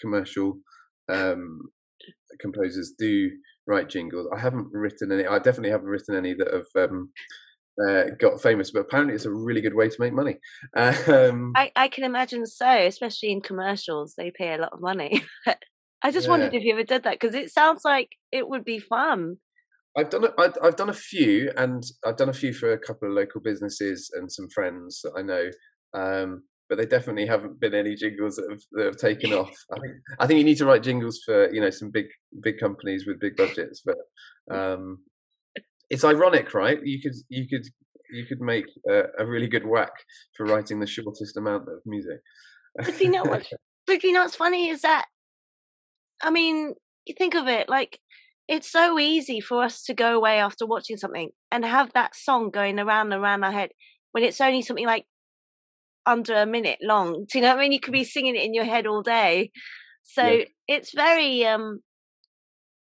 commercial um, composers do write jingles. I haven't written any. I definitely haven't written any that have got famous, but apparently it's a really good way to make money. I can imagine so, especially in commercials. They pay a lot of money. I just Yeah, wondered if you ever did that because it sounds like it would be fun. I've done a few, and I've done a few for a couple of local businesses and some friends that I know. but they definitely haven't been any jingles that have taken off. I think you need to write jingles for some big companies with big budgets, but it's ironic, right? You could make a really good whack for writing the shortest amount of music. But you know what's funny is that, I mean, you think of it, like, it's so easy for us to go away after watching something and have that song going around and around our head when it's only something like under a minute long. Do you know what I mean? You could be singing it in your head all day. So it's very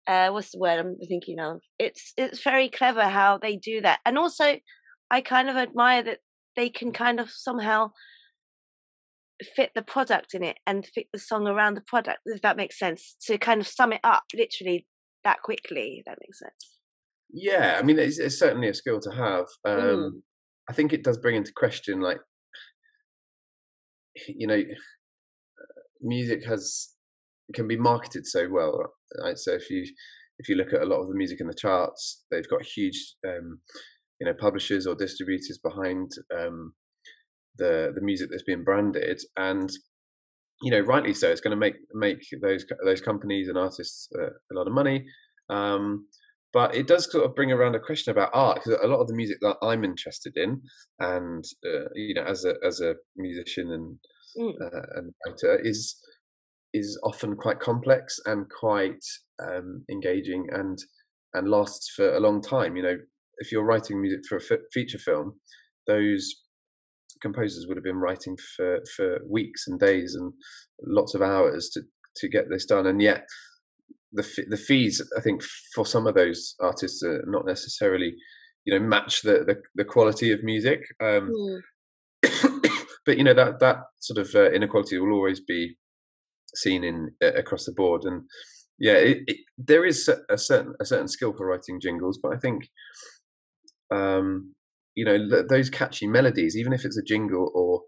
what's the word I'm thinking of? It's very clever how they do that. And also I kind of admire that they can kind of somehow fit the product in it and fit the song around the product, if that makes sense, to kind of sum it up literally that quickly, if that makes sense. Yeah, I mean, it's certainly a skill to have. I think it does bring into question, like, music can be marketed so well, right? So if you look at a lot of the music in the charts, they've got huge publishers or distributors behind the music that's being branded, and rightly so. It's going to make those companies and artists a lot of money, but it does sort of bring around a question about art, because a lot of the music that I'm interested in, and as a musician and writer, is often quite complex and quite engaging and lasts for a long time. If you're writing music for a feature film, those composers would have been writing for weeks and days and lots of hours to get this done, and yet the fees, I think, for some of those artists are not necessarily match the quality of music. But that sort of inequality will always be seen in across the board, and there is a certain skill for writing jingles, but I think those catchy melodies, even if it's a jingle or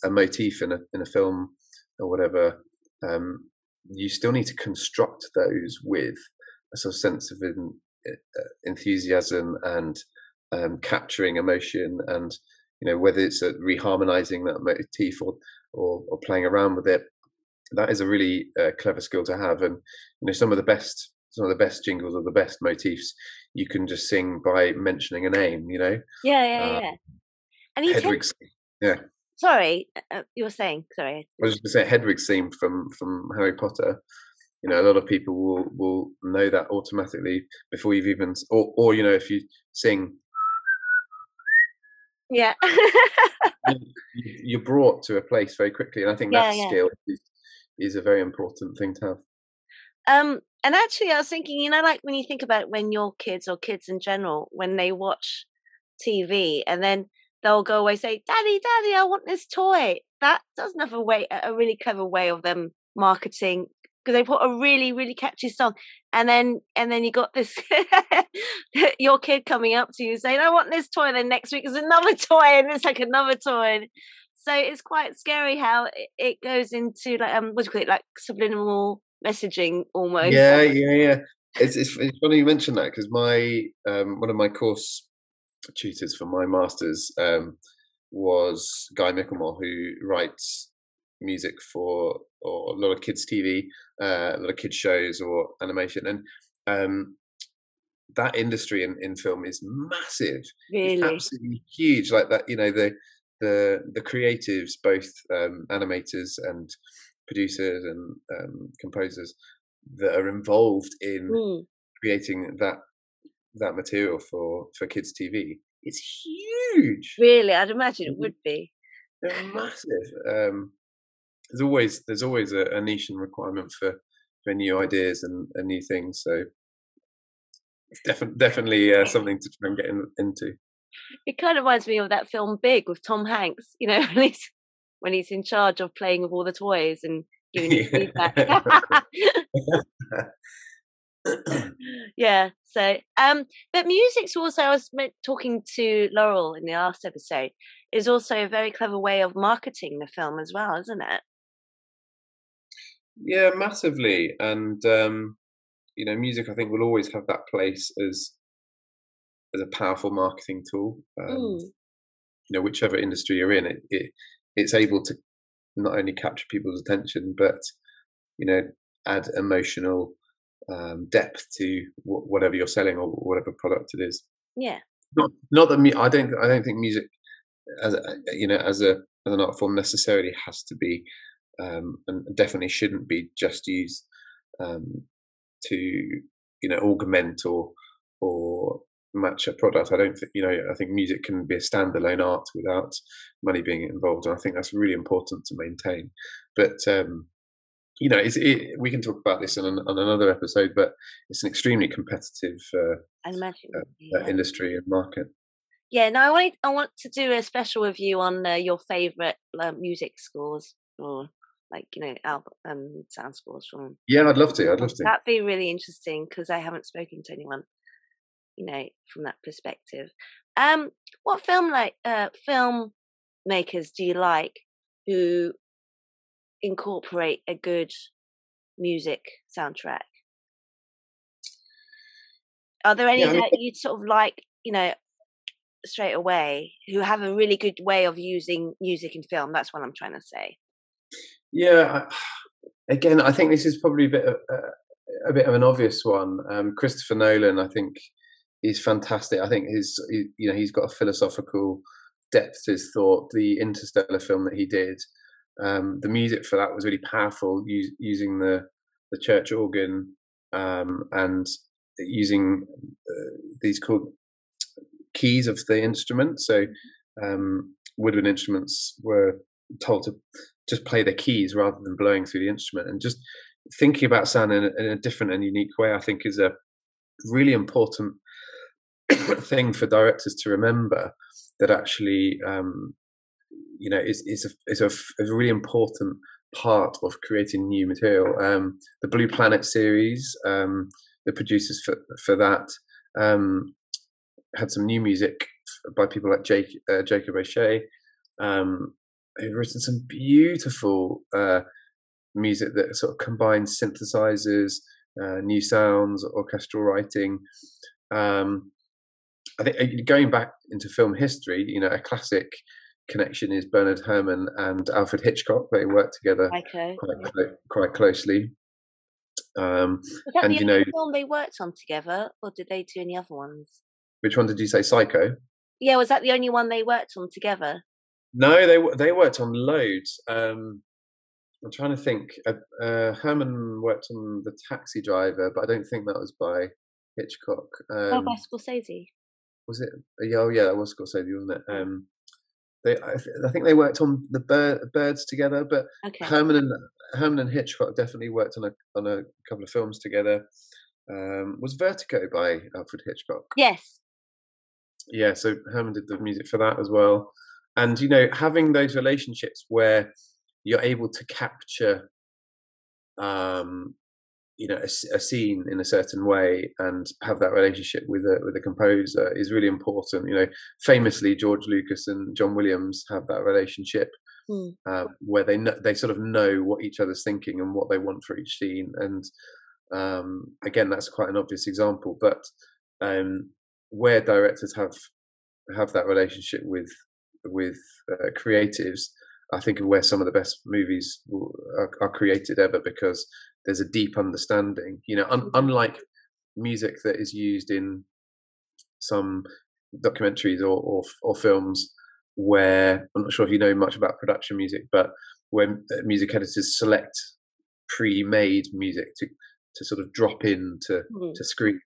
a motif in a film or whatever, you still need to construct those with a sort of sense of enthusiasm and capturing emotion, and whether it's reharmonizing that motif or playing around with it. That is a really clever skill to have, and some of the best jingles or the best motifs you can just sing by mentioning a name. Yeah. And you Hedwig's, Sorry, you were saying. Sorry. I was just going to say Hedwig's theme from Harry Potter. A lot of people will know that automatically before you've even, or if you sing. Yeah. You're brought to a place very quickly, and I think that skill is a very important thing to have. And actually, I was thinking, like when you think about when your kids or kids in general, when they watch TV and then they'll go away say, "Daddy, Daddy, I want this toy." That doesn't have a really clever way of them marketing, because they put a really, really catchy song, and then you got this your kid coming up to you saying, "I want this toy." And then next week is another toy, and it's like another toy. So it's quite scary how it goes into like what do you call it, like subliminal messaging almost. Yeah. It's funny you mention that, because my one of my course tutors for my masters was Guy Mickelmore, who writes music for a lot of kids TV, a lot of kids shows or animation, and that industry in film is massive. Really? It's absolutely huge. Like that, the creatives, both animators and producers and composers that are involved in creating that material for kids TV, it's huge. Really, I'd imagine it would be. They're massive. There's always a niche and requirement for new ideas and new things. So it's definitely something to try and get into. It kind of reminds me of that film Big with Tom Hanks. When he's in charge of playing with all the toys and giving you feedback. Yeah. So, but music's also, I was talking to Laurel in the last episode, is also a very clever way of marketing the film as well, isn't it? Yeah, massively. And music, I think, will always have that place as a powerful marketing tool. whichever industry you're in, it's able to not only capture people's attention, but add emotional depth to whatever you're selling or whatever product it is. Yeah. Not that I don't think music as an art form necessarily has to be, and definitely shouldn't be just used to augment or match a product. I don't think I think music can be a standalone art without money being involved, and I think that's really important to maintain. But we can talk about this on another episode, but it's an extremely competitive I imagine industry and market. Yeah, no, I want to do a special review on your favorite music scores, or album sound scores from. Yeah, I'd love to. That'd be really interesting because I haven't spoken to anyone, from that perspective. What film makers do you like who incorporate a good music soundtrack? Are there any that you'd sort of like, straight away, who have a really good way of using music in film? That's what I'm trying to say. Yeah, again, I think this is probably a bit of an obvious one. Christopher Nolan, I think, is fantastic. I think he's got a philosophical depth to his thought. The Interstellar film that he did, the music for that was really powerful, using the church organ and using these called keys of the instrument. So woodwind instruments were told to just play their keys rather than blowing through the instrument, and just thinking about sound in a different and unique way, I think, is a really important thing for directors to remember, that actually is a really important part of creating new material. The Blue Planet series, the producers for that had some new music by people like Jacob O'Shea, who've written some beautiful music that sort of combines synthesizers, new sounds, orchestral writing. I think going back into film history, a classic connection is Bernard Herrmann and Alfred Hitchcock. They worked together quite closely. Was that the only film they worked on together, or did they do any other ones? Which one did you say? Psycho? Yeah, was that the only one they worked on together? No, they worked on loads. I'm trying to think. Herrmann worked on The Taxi Driver, but I don't think that was by Hitchcock. By Scorsese. Was it? Oh, yeah, that was Scorsese, wasn't it? I think they worked on the Birds together, but Herrmann and Hitchcock definitely worked on a couple of films together. Was Vertigo by Alfred Hitchcock? Yes. Yeah, so Herrmann did the music for that as well. And having those relationships where you're able to capture a scene in a certain way and have that relationship with a composer is really important. Famously, George Lucas and John Williams have that relationship where they sort of know what each other's thinking and what they want for each scene. And again, that's quite an obvious example, but where directors have that relationship with creatives, I think, where some of the best movies are created ever, because there's a deep understanding. Unlike music that is used in some documentaries or films, where I'm not sure if you know much about production music, but when music editors select pre-made music to sort of drop into to screen.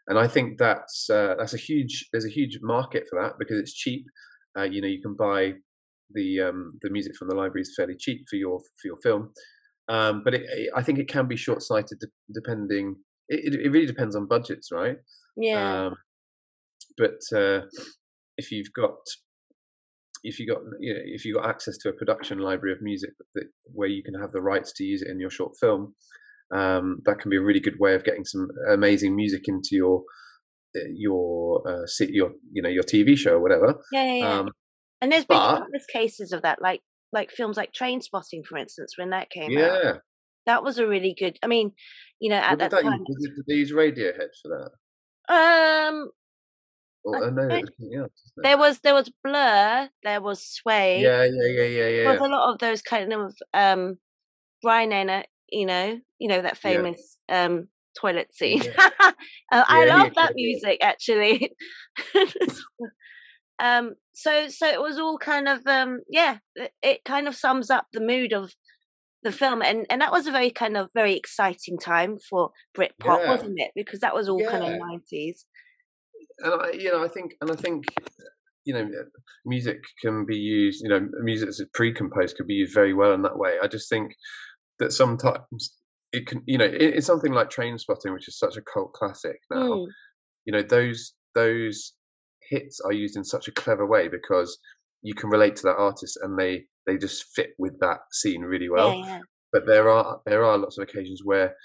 And I think there's a huge market for that, because it's cheap. You can buy the music from the libraries fairly cheap for your film, but I think it can be short-sighted depending. It really depends on budgets, right? Yeah. But if you've got access to a production library of music where you can have the rights to use it in your short film, that can be a really good way of getting some amazing music into your TV show or whatever. Yeah. And there's been countless cases of that, like films like Trainspotting, for instance, when that came out. Yeah, that was a really good. I mean, at that time, did they use Radiohead for that? Or I no, it don't, was something else, isn't it? there was Blur, there was Sway. There was Yeah. a lot of those kind of Brian Eno, that Yeah. famous toilet scene. Yeah. I Yeah, love yeah, that music actually. So it was all kind of it kind of sums up the mood of the film, and that was a very kind of very exciting time for Britpop, yeah, wasn't it? Because that was all kind of yeah. 90s. I think music can be used. Music that's pre-composed could be used very well in that way. I just think that sometimes it can. It's something like Train Spotting, which is such a cult classic now. Mm. Those hits are used in such a clever way because you can relate to that artist and they just fit with that scene really Yeah, well. yeah, But there are lots of occasions where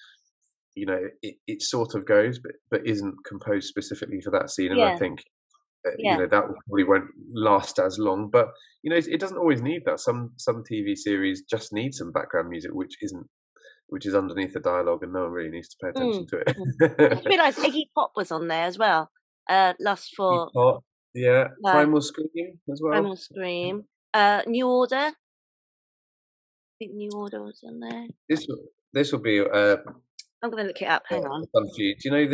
it sort of goes, but isn't composed specifically for that scene. And I yeah, think yeah, that probably won't last as long. But it doesn't always need that. Some TV series just need some background music, which is underneath the dialogue, and no one really needs to pay mm. attention to Mm. I just it. realised Iggy Pop was on there as well. Lust for Teapot, yeah, Love, Primal Scream as well. Primal Scream, New Order. I think New Order was on there. This will be I'm gonna look it up. Hang on. fun for you. Do you know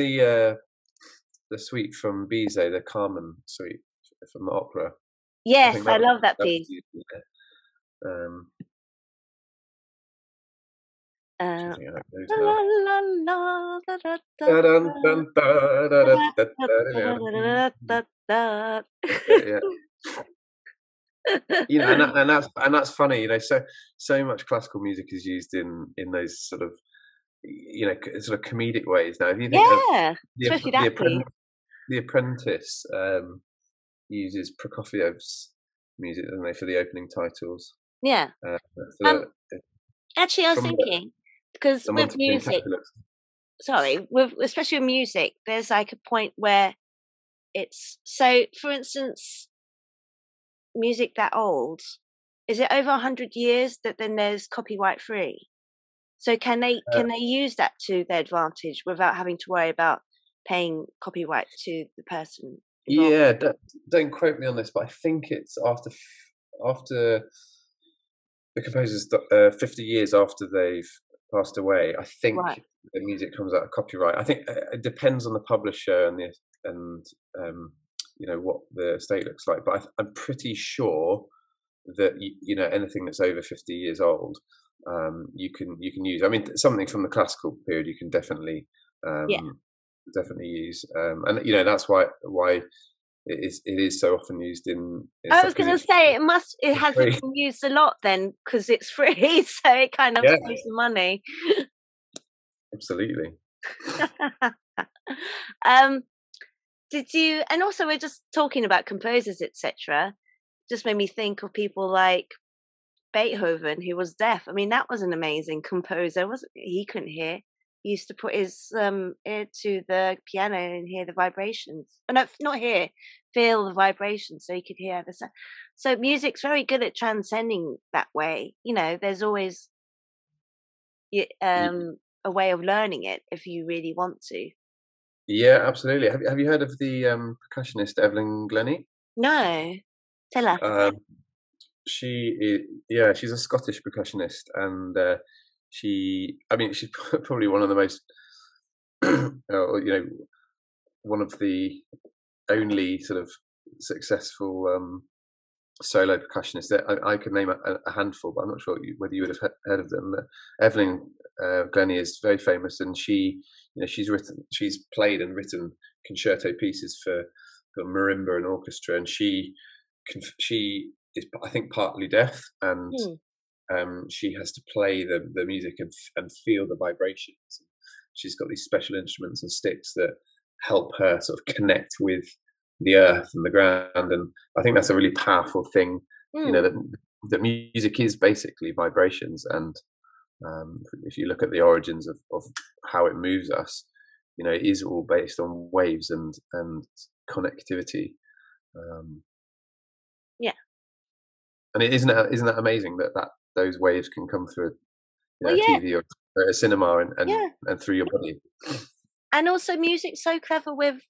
the suite from Bizet, the Carmen suite from the opera? I Yes, think I love that that was piece. used in there. Uh, Trying to think how it goes la, now. la, la, da, da, da, Da-dun, da, dun, da, da, da, da, da, da, da, da, da, that's it, yeah. da. And that's funny. So much classical music is used in those sort of sort of comedic ways. Now, if you think of Yeah, the especially the, that piece. Appren- the Apprentice, uses Prokofiev's music, doesn't they, for the opening titles? Yeah. For Um. the Actually, I was from thinking because the with Montefiore music, Capulets. sorry, with especially with music, there's like a point where it's so. For instance, music that old, is it over 100 years that then there's copyright free? So Uh, can they use that to their advantage without having to worry about paying copyright to the person involved? yeah, don't quote me on this, but I think it's after the composer's 50 years after they've passed away. I think Right. the music comes out of copyright. I think it depends on the publisher and um, what the estate looks like. But I'm pretty sure that anything that's over 50 years old, you can use. I mean, something from the classical period you can Yeah. definitely use, and that's why it is so often used in I stuff was because going to it's say it it's hasn't free. been used a lot then because it's free, so it kind of Yeah, saves the money. absolutely. um, did you? And also, we're just talking about composers, etc. Just made me think of people like Beethoven, who was deaf. I mean, that was an amazing composer, wasn't he? He couldn't hear. He used to put his ear to the piano and hear the vibrations. Oh, no, not hear, feel the vibrations, so he could hear the sound. So music's very good at transcending that way. There's always a way of learning it if you really want to. Yeah, absolutely. Have you heard of the percussionist Evelyn Glenny? No, tell us. Um, she's a Scottish percussionist, and I mean, she's probably one of the most, one of the only sort of successful solo percussionists. I could name a handful, but I'm not sure whether you would have heard of them. Evelyn Glenny is very famous, and she's played and written concerto pieces for marimba and orchestra, and she is, I think, partly deaf, and Hmm. she has to play the music and feel the vibrations. She's got these special instruments and sticks that help her sort of connect with the earth and the ground, and I think that's a really powerful thing. Hmm. That music is basically vibrations, and if you look at the origins of how it moves us, it is all based on waves and connectivity. Um, Yeah. and isn't that amazing that those waves can come through Well, a yeah, TV or a cinema yeah. and through your body. And also, music's so clever with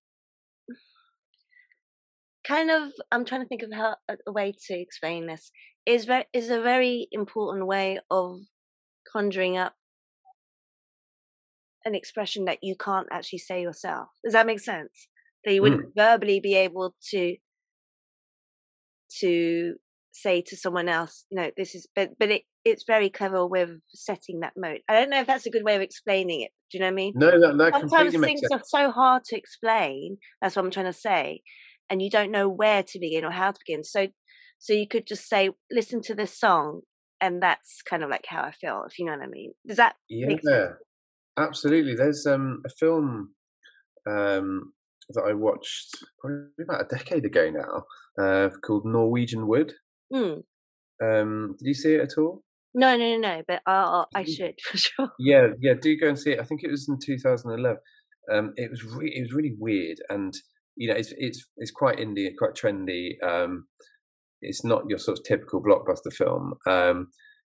kind of, I'm trying to think of how a way to explain this, is a very important way of conjuring up an expression that you can't actually say yourself. Does that make sense? That you wouldn't verbally be able to say to someone else, this is, but it's very clever with setting that mode. I don't know if that's a good way of explaining it. Do you know what I mean? No, that Sometimes completely makes things sense. are so hard to explain. That's what I'm trying to say, and you don't know where to begin or how to begin. So you could just say, listen to this song, and that's kind of like how I feel. If you know what I mean? Does that make sense? Yeah, absolutely. There's a film that I watched probably about a decade ago now, called Norwegian Wood. Mm. Did you see it at all? No, but I should for sure. Yeah, do go and see it. I think it was in 2011. It was really weird, and it's quite indie, quite trendy. It's not your sort of typical blockbuster film.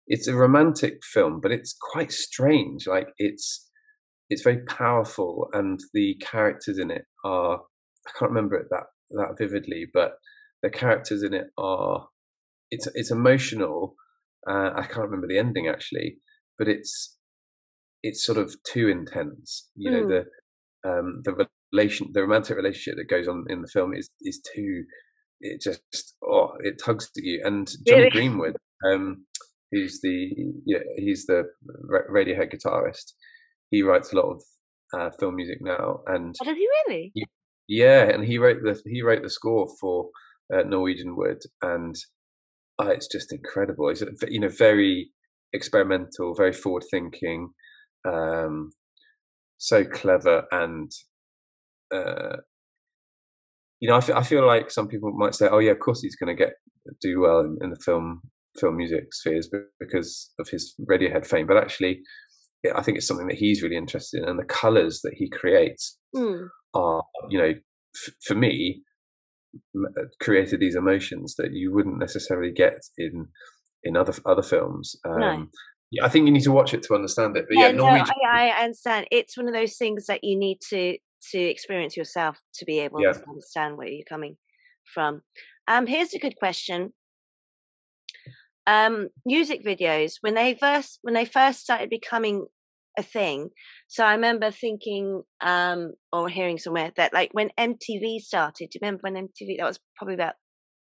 It's a romantic film, but it's quite strange. Like it's very powerful, and the characters in it are, I can't remember it that vividly, but the characters in it are, it's emotional. I can't remember the ending actually, but it's sort of too intense. The romantic relationship that goes on in the film is too, it just, it tugs at you. And Johnny Really? Greenwood, he's the Radiohead guitarist. He writes a lot of film music now, and Oh, does he really? yeah, and he wrote the score for Norwegian Wood, and it's just incredible. It's very experimental, very forward thinking, so clever, and I feel like some people might say, oh yeah, of course he's going to do well in the film music spheres because of his Radiohead fame, but actually I think it's something that he's really interested in, and the colors that he creates are, for me, created these emotions that you wouldn't necessarily get in other films. No. I think you need to watch it to understand it. But Norwegian. I understand. It's one of those things that you need to experience yourself to be able to understand where you're coming from. Here's a good question. Music videos, when they first started becoming a thing. So I remember thinking or hearing somewhere that, like, when MTV started, do you remember when MTV, that was probably about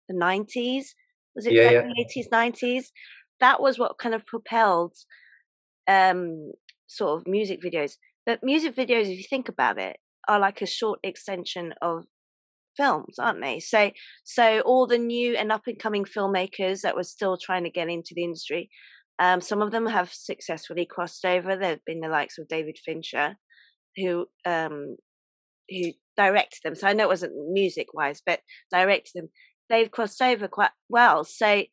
the 90s? Was it back in the 80s, 90s? That was what kind of propelled sort of music videos. But music videos, if you think about it, are like a short extension of films, aren't they? So all the new and up and coming filmmakers that were still trying to get into the industry, some of them have successfully crossed over. There have been the likes of David Fincher, who directed them. So I know it wasn't music wise, but directed them. They've crossed over quite well. So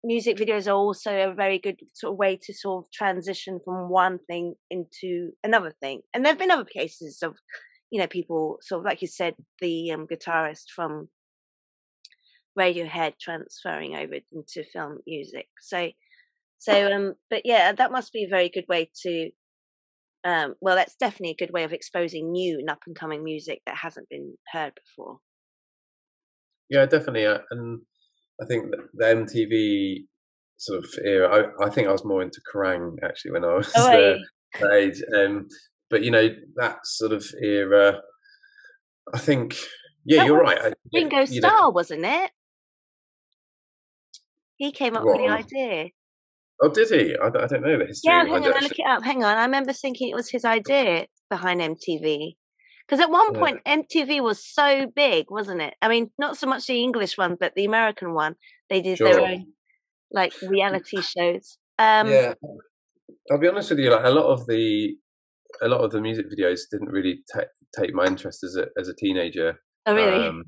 music videos are also a very good sort of way to sort of transition from one thing into another thing. And there have been other cases of, people sort of, like you said, the guitarist from Radiohead transferring over into film music. So, but yeah, that must be a very good way to, well, that's definitely a good way of exposing new and up and coming music that hasn't been heard before. Yeah, definitely. And I think the MTV sort of era, I think I was more into Kerrang actually when I was that age. But that sort of era, I think, you're right. Ringo Starr, wasn't it? He came up with the idea. Oh, did he? I don't know the history. Yeah, hang on, I'll look it up. Hang on, I remember thinking it was his idea behind MTV. Because at one point, MTV was so big, wasn't it? I mean, not so much the English one, but the American one. They did their own, like, reality shows. Yeah, I'll be honest with you. Like a lot of the music videos didn't really take my interest as a teenager. Oh, really?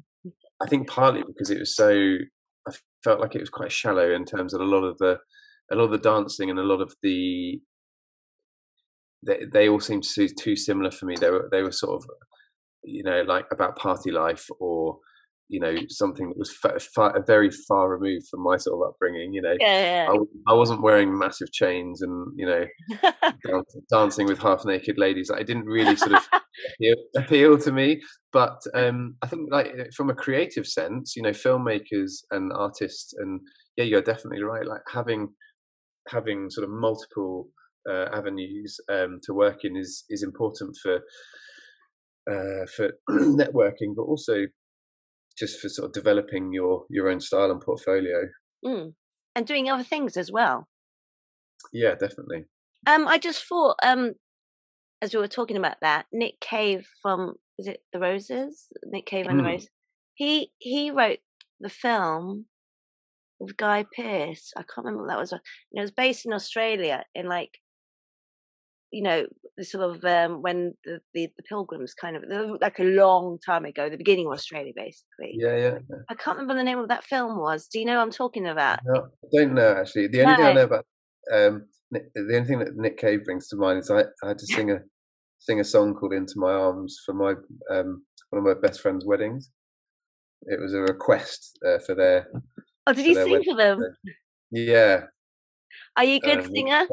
I think partly because it was I felt like it was quite shallow in terms of a lot of the dancing, and a lot of they all seemed too similar for me. They were sort of, like about party life, or something that was very far removed from my sort of upbringing. Yeah. I wasn't wearing massive chains and dancing with half naked ladies. It didn't really sort of appeal to me. But I think, like, from a creative sense, filmmakers and artists, and you're definitely right. Like having sort of multiple avenues to work in is important for networking, but also just for sort of developing your own style and portfolio. And doing other things as well. Yeah, definitely. I just thought, as we were talking about that, Nick Cave from, is it The Roses? Nick Cave and the Roses. He wrote the film with Guy Pearce. I can't remember what that was. It was based in Australia in, like, the sort of when the Pilgrims, kind of like a long time ago, the beginning of Australia, basically. Yeah. I can't remember the name of that film was. Do you know what I'm talking about? No, I don't know, actually. The only thing I know about the only thing that Nick Cave brings to mind is I had to sing a song called "Into My Arms" for my one of my best friend's weddings. It was a request for their. Oh, did you sing for them? Yeah. Are you a good singer?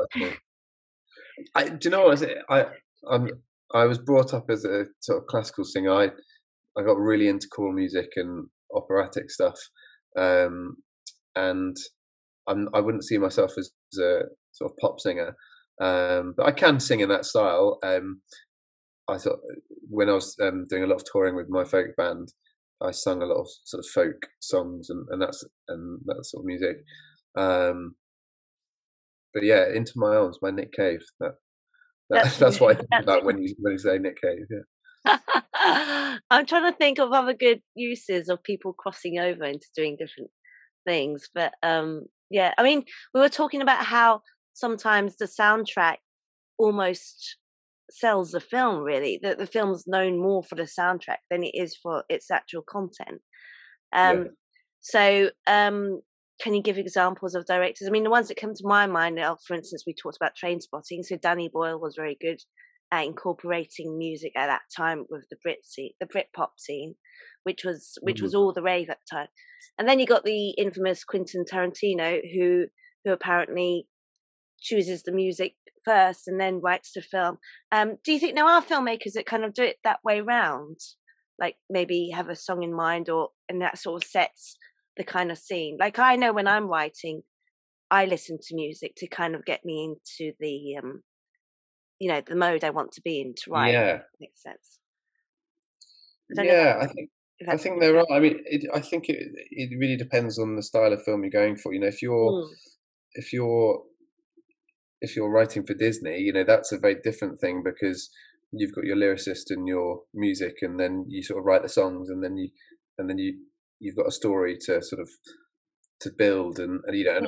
Do you know what? I was brought up as a sort of classical singer. I got really into choral music and operatic stuff, and I wouldn't see myself as a sort of pop singer, but I can sing in that style. I thought when I was doing a lot of touring with my folk band, I sung a lot of sort of folk songs and that sort of music. But yeah, "Into My Arms" by Nick Cave. That's what I think about when you say Nick Cave. Yeah. I'm trying to think of other good uses of people crossing over into doing different things, but yeah, I mean, we were talking about how sometimes the soundtrack almost sells the film. Really, that the film's known more for the soundtrack than it is for its actual content. So can you give examples of directors? I mean, the ones that come to my mind are, for instance, we talked about Trainspotting. So Danny Boyle was very good at incorporating music at that time with the Britpop scene, which was all the rave at the time. And then you got the infamous Quentin Tarantino, who apparently chooses the music first and then writes the film. Do you think there are filmmakers that kind of do it that way round? Like maybe have a song in mind, and that sort of sets the kind of scene. Like I know when I'm writing, I listen to music to kind of get me into the the mode I want to be in to write. Yeah, makes sense. I think there are. I mean, I think it really depends on the style of film you're going for. If you're writing for Disney, that's a very different thing, because you've got your lyricist and your music, and then you sort of write the songs, and then you've got a story to sort of to build, and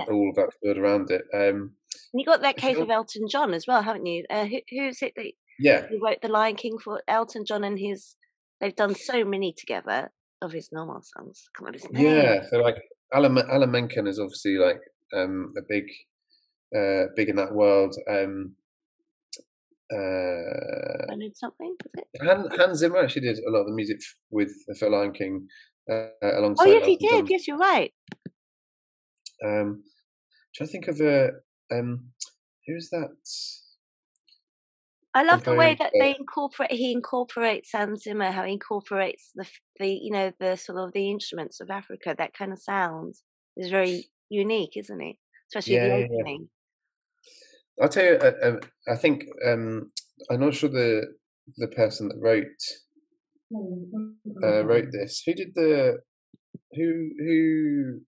all of that to build around it. And you got that case of Elton John as well, haven't you? Who's it that who wrote The Lion King for Elton John, and they've done so many together of his normal songs. I can't remember his name. Yeah, so like Alan Menken is obviously like a big in that world. I need something. Was it? Hans Zimmer actually did a lot of the music for Lion King alongside. Oh yes, he did. John. Yes, you're right. Trying to think of who's that? I love the way that he incorporates Hans Zimmer, how he incorporates the sort of the instruments of Africa. That kind of sound is very unique, isn't it? Especially the opening. I'll tell you, I think I'm not sure the person that wrote this. Who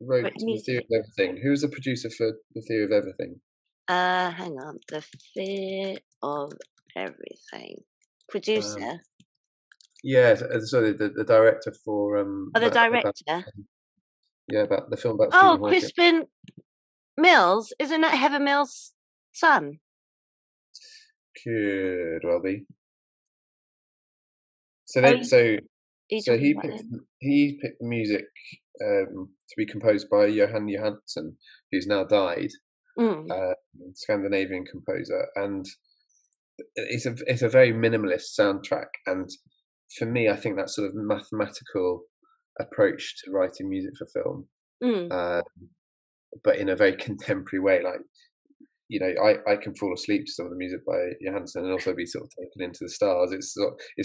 wrote The Theory of Everything? Who was the producer for The Theory of Everything? Hang on, The Theory of Everything. Producer. Yeah, sorry, the director for the director. About the film about Crispin Mills. Isn't that Heather Mills' son? Could well be. So he picked the music to be composed by Johan Johansson, who's now died, Scandinavian composer, and it's a very minimalist soundtrack. And for me, I think that sort of mathematical approach to writing music for film, Mm. but in a very contemporary way. Like, I can fall asleep to some of the music by Johansson and also be sort of taken into the stars. It's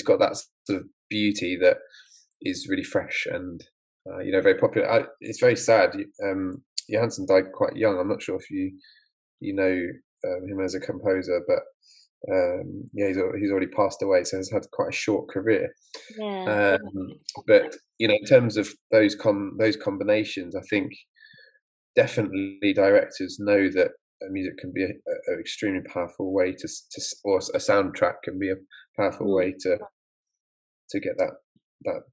got that sort of beauty that is really fresh and very popular. It's very sad. Johansson died quite young. I'm not sure if you know him as a composer, but he's already passed away, so he's had quite a short career. Yeah. But in terms of those combinations, I think definitely directors know that music can be an extremely powerful way to, or a soundtrack can be a powerful way to get that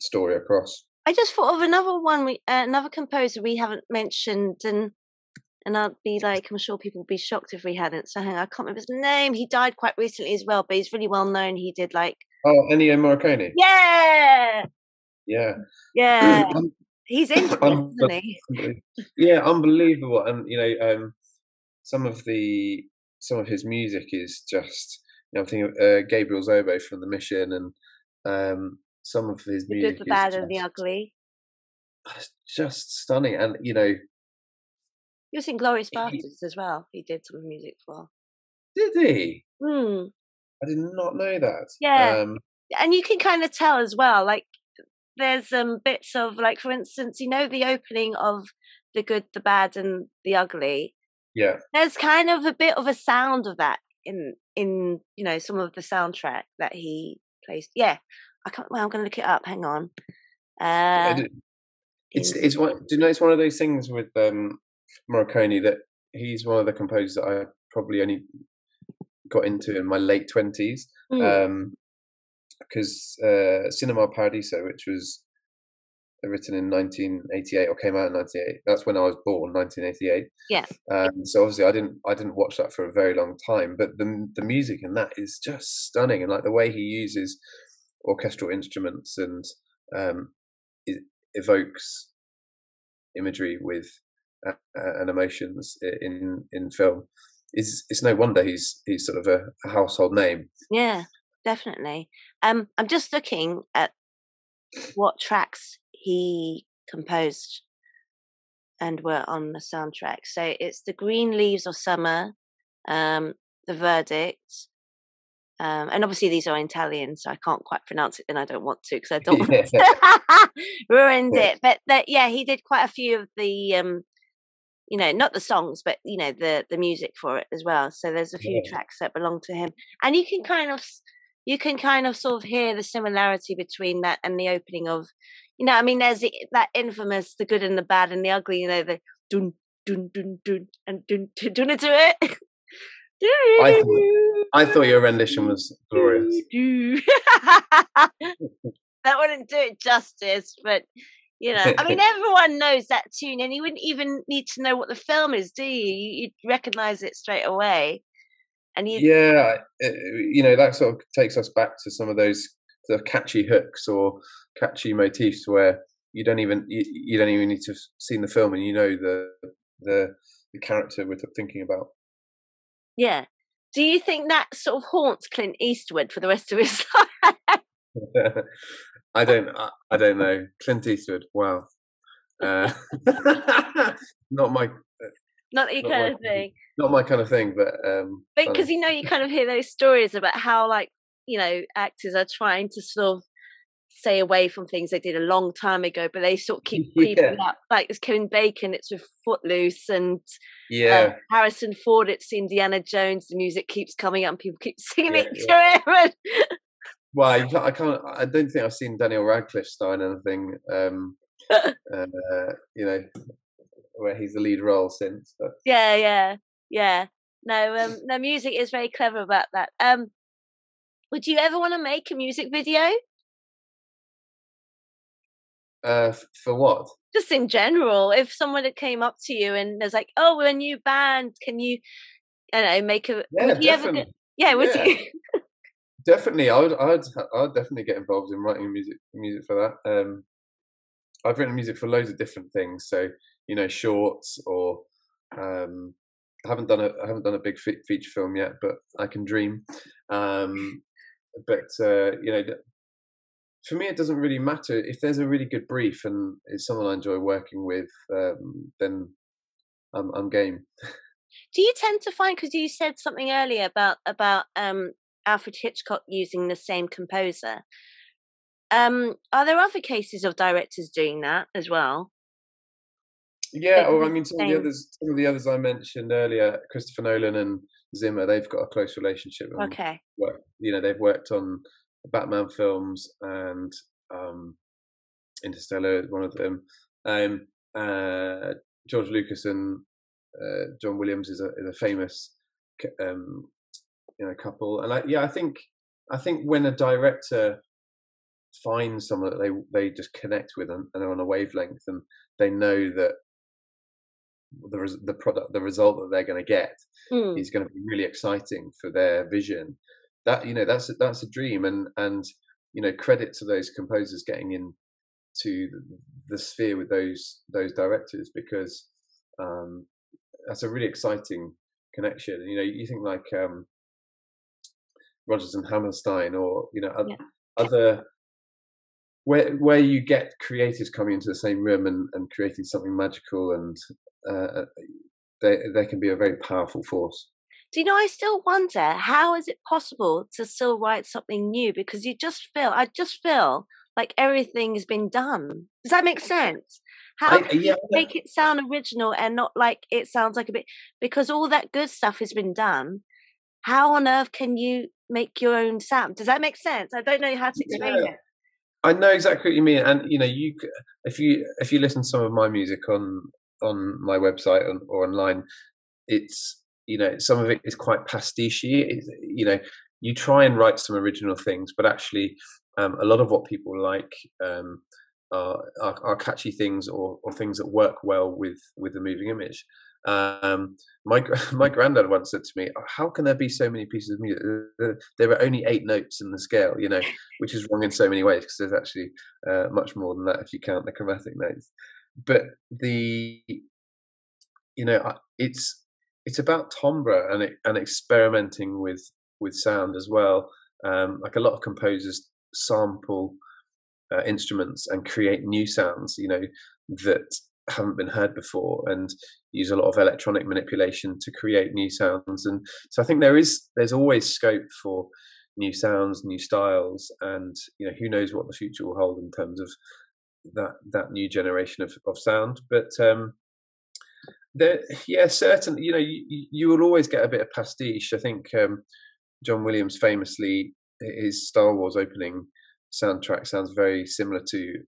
story across. I just thought of another one, another composer we haven't mentioned, and I'd be like, I'm sure people would be shocked if we hadn't. So hang on, I can't remember his name. He died quite recently as well, but he's really well known. He did like Ennio Morricone. Yeah. He's into it, isn't he? Yeah, unbelievable. And some of his music is just, I'm thinking of Gabriel's oboe from The Mission, and some of his The music Good, the Bad, and the Ugly. Just stunning. And he was in Glorious Bastards as well. He did some music for. Did he? Mm. I did not know that. Yeah, and you can kind of tell as well. Like, there's bits of, like, for instance, the opening of The Good, the Bad, and the Ugly. Yeah. There's kind of a bit of a sound of that in some of the soundtrack that he plays. Yeah, I can't. Well, I'm going to look it up. Hang on. It's one. Do you know it's one of those things with Morricone that he's one of the composers that I probably only got into in my late 20s. Because Cinema Paradiso, which was written in 1988 or came out in 1988, that's when I was born, 1988. Yeah. So obviously I didn't watch that for a very long time, but the music in that is just stunning, and like the way he uses orchestral instruments and it evokes imagery with and emotions in film. It's no wonder he's sort of a household name. Yeah, definitely. I'm just looking at what tracks he composed and were on the soundtrack. So it's The Green Leaves of Summer, The Verdict, and obviously these are in Italian, so I can't quite pronounce it, and I don't want to because I don't want to ruined it. But he did quite a few of the not the songs, but the music for it as well. So there's a few tracks that belong to him, and you can kind of sort of hear the similarity between that and the opening of, there's that infamous The Good and the Bad and the Ugly. The dun dun dun dun and dun dun dun to it. I thought your rendition was glorious. That wouldn't do it justice, but everyone knows that tune, and you wouldn't even need to know what the film is, do you? You'd recognize it straight away. And that sort of takes us back to some of those sort of catchy hooks or catchy motifs where you don't even need to have seen the film and the character we're thinking about. Yeah. Do you think that sort of haunts Clint Eastwood for the rest of his life? I don't know. Clint Eastwood. Wow. Not my. Not your kind of thing. Not my kind of thing, but because you kind of hear those stories about how, like, actors are trying to sort of stay away from things they did a long time ago, but they sort of keep creeping up. Like, it's Kevin Bacon, it's with Footloose, and Harrison Ford, it's Indiana Jones. The music keeps coming up, and people keep singing it to him. Well, I don't think I've seen Daniel Radcliffe star in anything, where he's the lead role since. But. Yeah. No, the music is very clever about that. Would you ever want to make a music video? For what? Just in general, if someone came up to you and there's like, "Oh, we're a new band. Can you, make a?" Yeah, would you definitely. Would you? Definitely, I'd definitely get involved in writing music for that. I've written music for loads of different things, so shorts or I haven't done a big feature film yet, but I can dream. But for me, it doesn't really matter if there's a really good brief and it's someone I enjoy working with. Then I'm game. Do you tend to find, because you said something earlier about Alfred Hitchcock using the same composer? Are there other cases of directors doing that as well? Yeah, or I mean, some of the others I mentioned earlier, Christopher Nolan and Zimmer, they've got a close relationship. And Okay. they've worked on Batman films, and Interstellar is one of them. George Lucas and John Williams is a famous couple, and I think when a director finds someone that they just connect with and are on a wavelength, and they know that the result that they're going to get is going to be really exciting for their vision. That that's a dream, and credit to those composers getting into the sphere with those directors, because that's a really exciting connection. You think like Rodgers and Hammerstein, or other where you get creatives coming into the same room and creating something magical, and they can be a very powerful force. Do you know, I still wonder, how is it possible to still write something new? Because I just feel like everything has been done. Does that make sense? How can you make it sound original and not like it sounds like a bit, because all that good stuff has been done. How on earth can you make your own sound? Does that make sense? I don't know how to explain it. I know exactly what you mean, and if you listen to some of my music on my website or online, it's some of it is quite pastiche-y. You try and write some original things, but actually a lot of what people like are catchy things, or things that work well with the moving image. My granddad once said to me, "How can there be so many pieces of music? There are only 8 notes in the scale," which is wrong in so many ways, because there's actually much more than that if you count the chromatic notes. But it's about timbre and experimenting with sound as well. Like a lot of composers sample instruments and create new sounds, that haven't been heard before, and use a lot of electronic manipulation to create new sounds. And so I think there's always scope for new sounds, new styles, and who knows what the future will hold in terms of that new generation of sound. But certainly, you will always get a bit of pastiche. I think John Williams famously, his Star Wars opening soundtrack sounds very similar to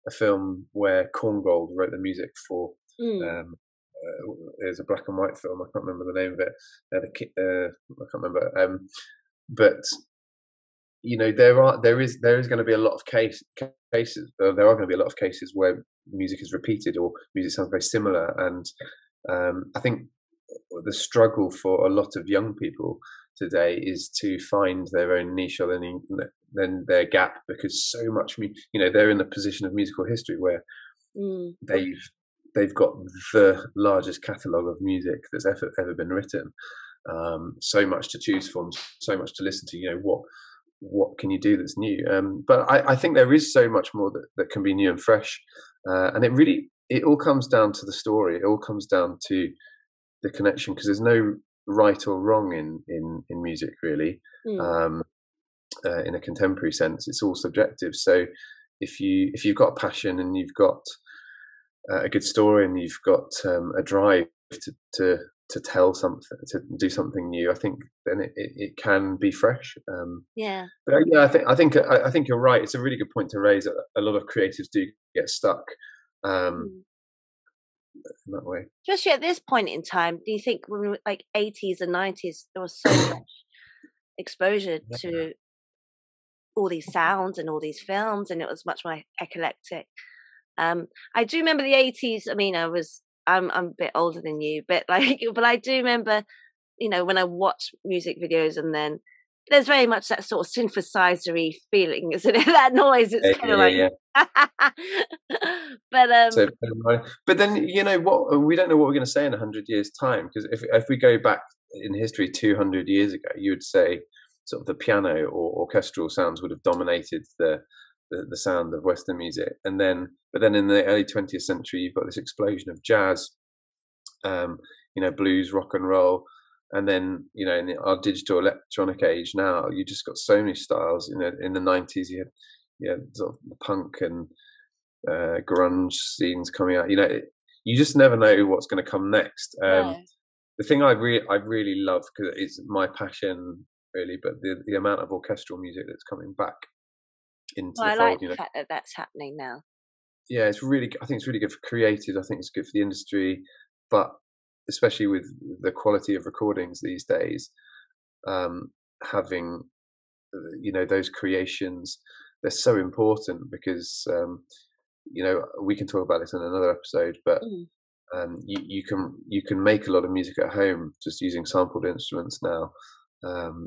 a film where Korngold wrote the music for. There's a black and white film. I can't remember the name of it. I can't remember. But there is going to be a lot of cases. There are going to be a lot of cases where music is repeated, or music sounds very similar. And I think the struggle for a lot of young people today is to find their own niche, or then their gap, because so much, they're in the position of musical history where they've got the largest catalogue of music that's ever been written. So much to choose from, so much to listen to. What can you do that's new? But I think there is so much more that can be new and fresh. And it all comes down to the story. It all comes down to the connection, because there's no right or wrong in music, really. In a contemporary sense, it's all subjective. So if you've got a passion, and you've got a good story, and you've got a drive to tell something, to do something new, I think then it can be fresh. But I think you're right. It's a really good point to raise. A lot of creatives do get stuck in that way. Especially at this point in time, do you think when we were like 80s and 90s, there was so much exposure to all these sounds and all these films, and it was much more eclectic. I do remember the 80s. I mean, I'm a bit older than you, but I do remember, when I watch music videos, and then there's very much that sort of synthesizer-y feeling, isn't it? That noise. It's kind of like. But then what? We don't know what we're going to say in 100 years' time, because if we go back in history 200 years ago, you would say sort of the piano or orchestral sounds would have dominated the sound of Western music. And then, but then in the early 20th century, you've got this explosion of jazz, blues, rock and roll. And then, in our digital electronic age now, you just got so many styles. In the 90s, you had sort of punk and grunge scenes coming out. You just never know what's going to come next. No. The thing I really love, because it's my passion really, but the amount of orchestral music that's coming back into the fold. I like the fact that that's happening now. Yeah, I think it's really good for creatives. I think it's good for the industry, but especially with the quality of recordings these days, having those creations, they're so important, because we can talk about this in another episode, but you can make a lot of music at home just using sampled instruments now,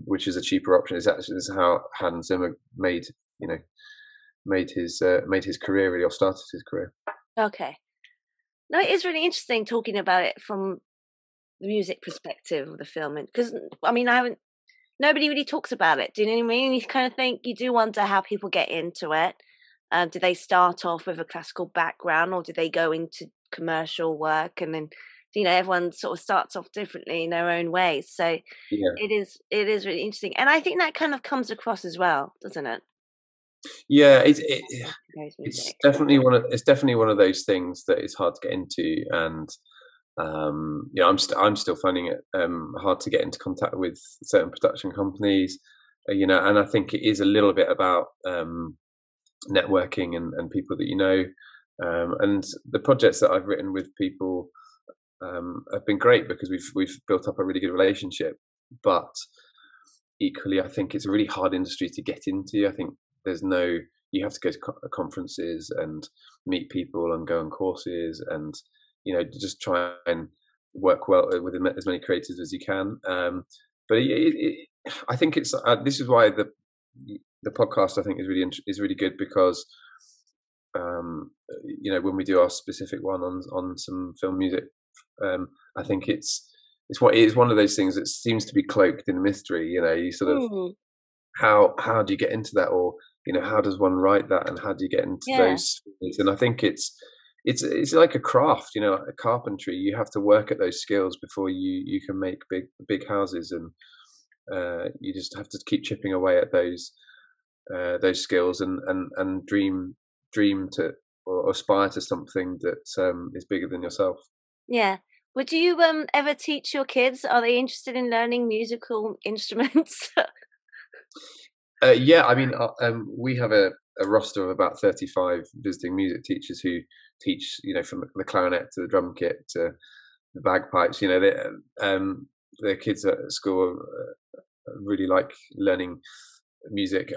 which is a cheaper option. This is how Hans Zimmer made his career, really, or started his career. Okay. No, it is really interesting talking about it from the music perspective of the film, because nobody really talks about it. Do you know what I mean? You kind of think, you do wonder how people get into it. Do they start off with a classical background, or do they go into commercial work? And then, everyone sort of starts off differently in their own ways. So it is really interesting, and I think that kind of comes across as well, doesn't it? Yeah, it's definitely one of those things that is hard to get into, and I'm still finding it hard to get into contact with certain production companies, and I think it is a little bit about networking and people that and the projects that I've written with people have been great, because we've built up a really good relationship. But equally, I think it's a really hard industry to get into. I think you have to go to conferences and meet people and go on courses, and just try and work well with as many creators as you can. But I think it's this is why the podcast, I think, is really good, because when we do our specific one on some film music, I think it's one of those things that seems to be cloaked in mystery. You sort of how do you get into that, or how does one write that, and how do you get into those things? And I think it's like a craft, a carpentry. You have to work at those skills before you can make big houses, and you just have to keep chipping away at those skills and dream to, or aspire to something that is bigger than yourself. Yeah. Would you ever teach your kids? Are they interested in learning musical instruments? Yeah, we have a roster of about 35 visiting music teachers who teach, from the clarinet to the drum kit to the bagpipes. The kids at school really like learning music.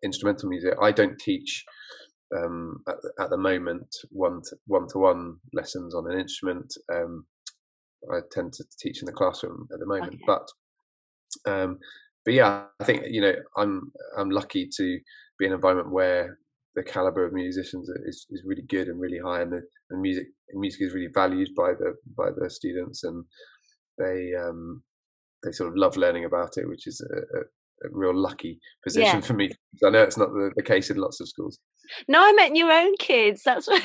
Instrumental music. I don't teach at the moment one-to-one lessons on an instrument. I tend to teach in the classroom at the moment, okay. But yeah, I think I'm lucky to be in an environment where the caliber of musicians is really good and really high, and music is really valued by the students, and they sort of love learning about it, which is a real lucky position for me. I know it's not the case in lots of schools. No, I meant your own kids. That's what.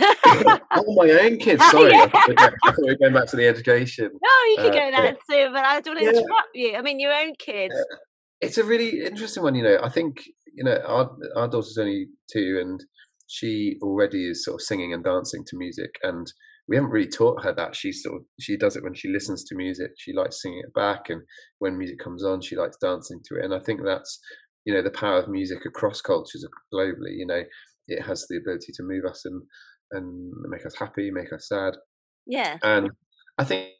Oh, my own kids. Sorry, I thought we were going back to the education. No, you can go that too, but I don't want to interrupt you. I mean, your own kids. It's a really interesting one. I think our daughter's only 2, and she already is sort of singing and dancing to music, and we haven't really taught her that. She does it when she listens to music. She likes singing it back, and when music comes on, she likes dancing to it. And I think that's the power of music across cultures globally. It has the ability to move us and make us happy, make us sad. Yeah. And I think,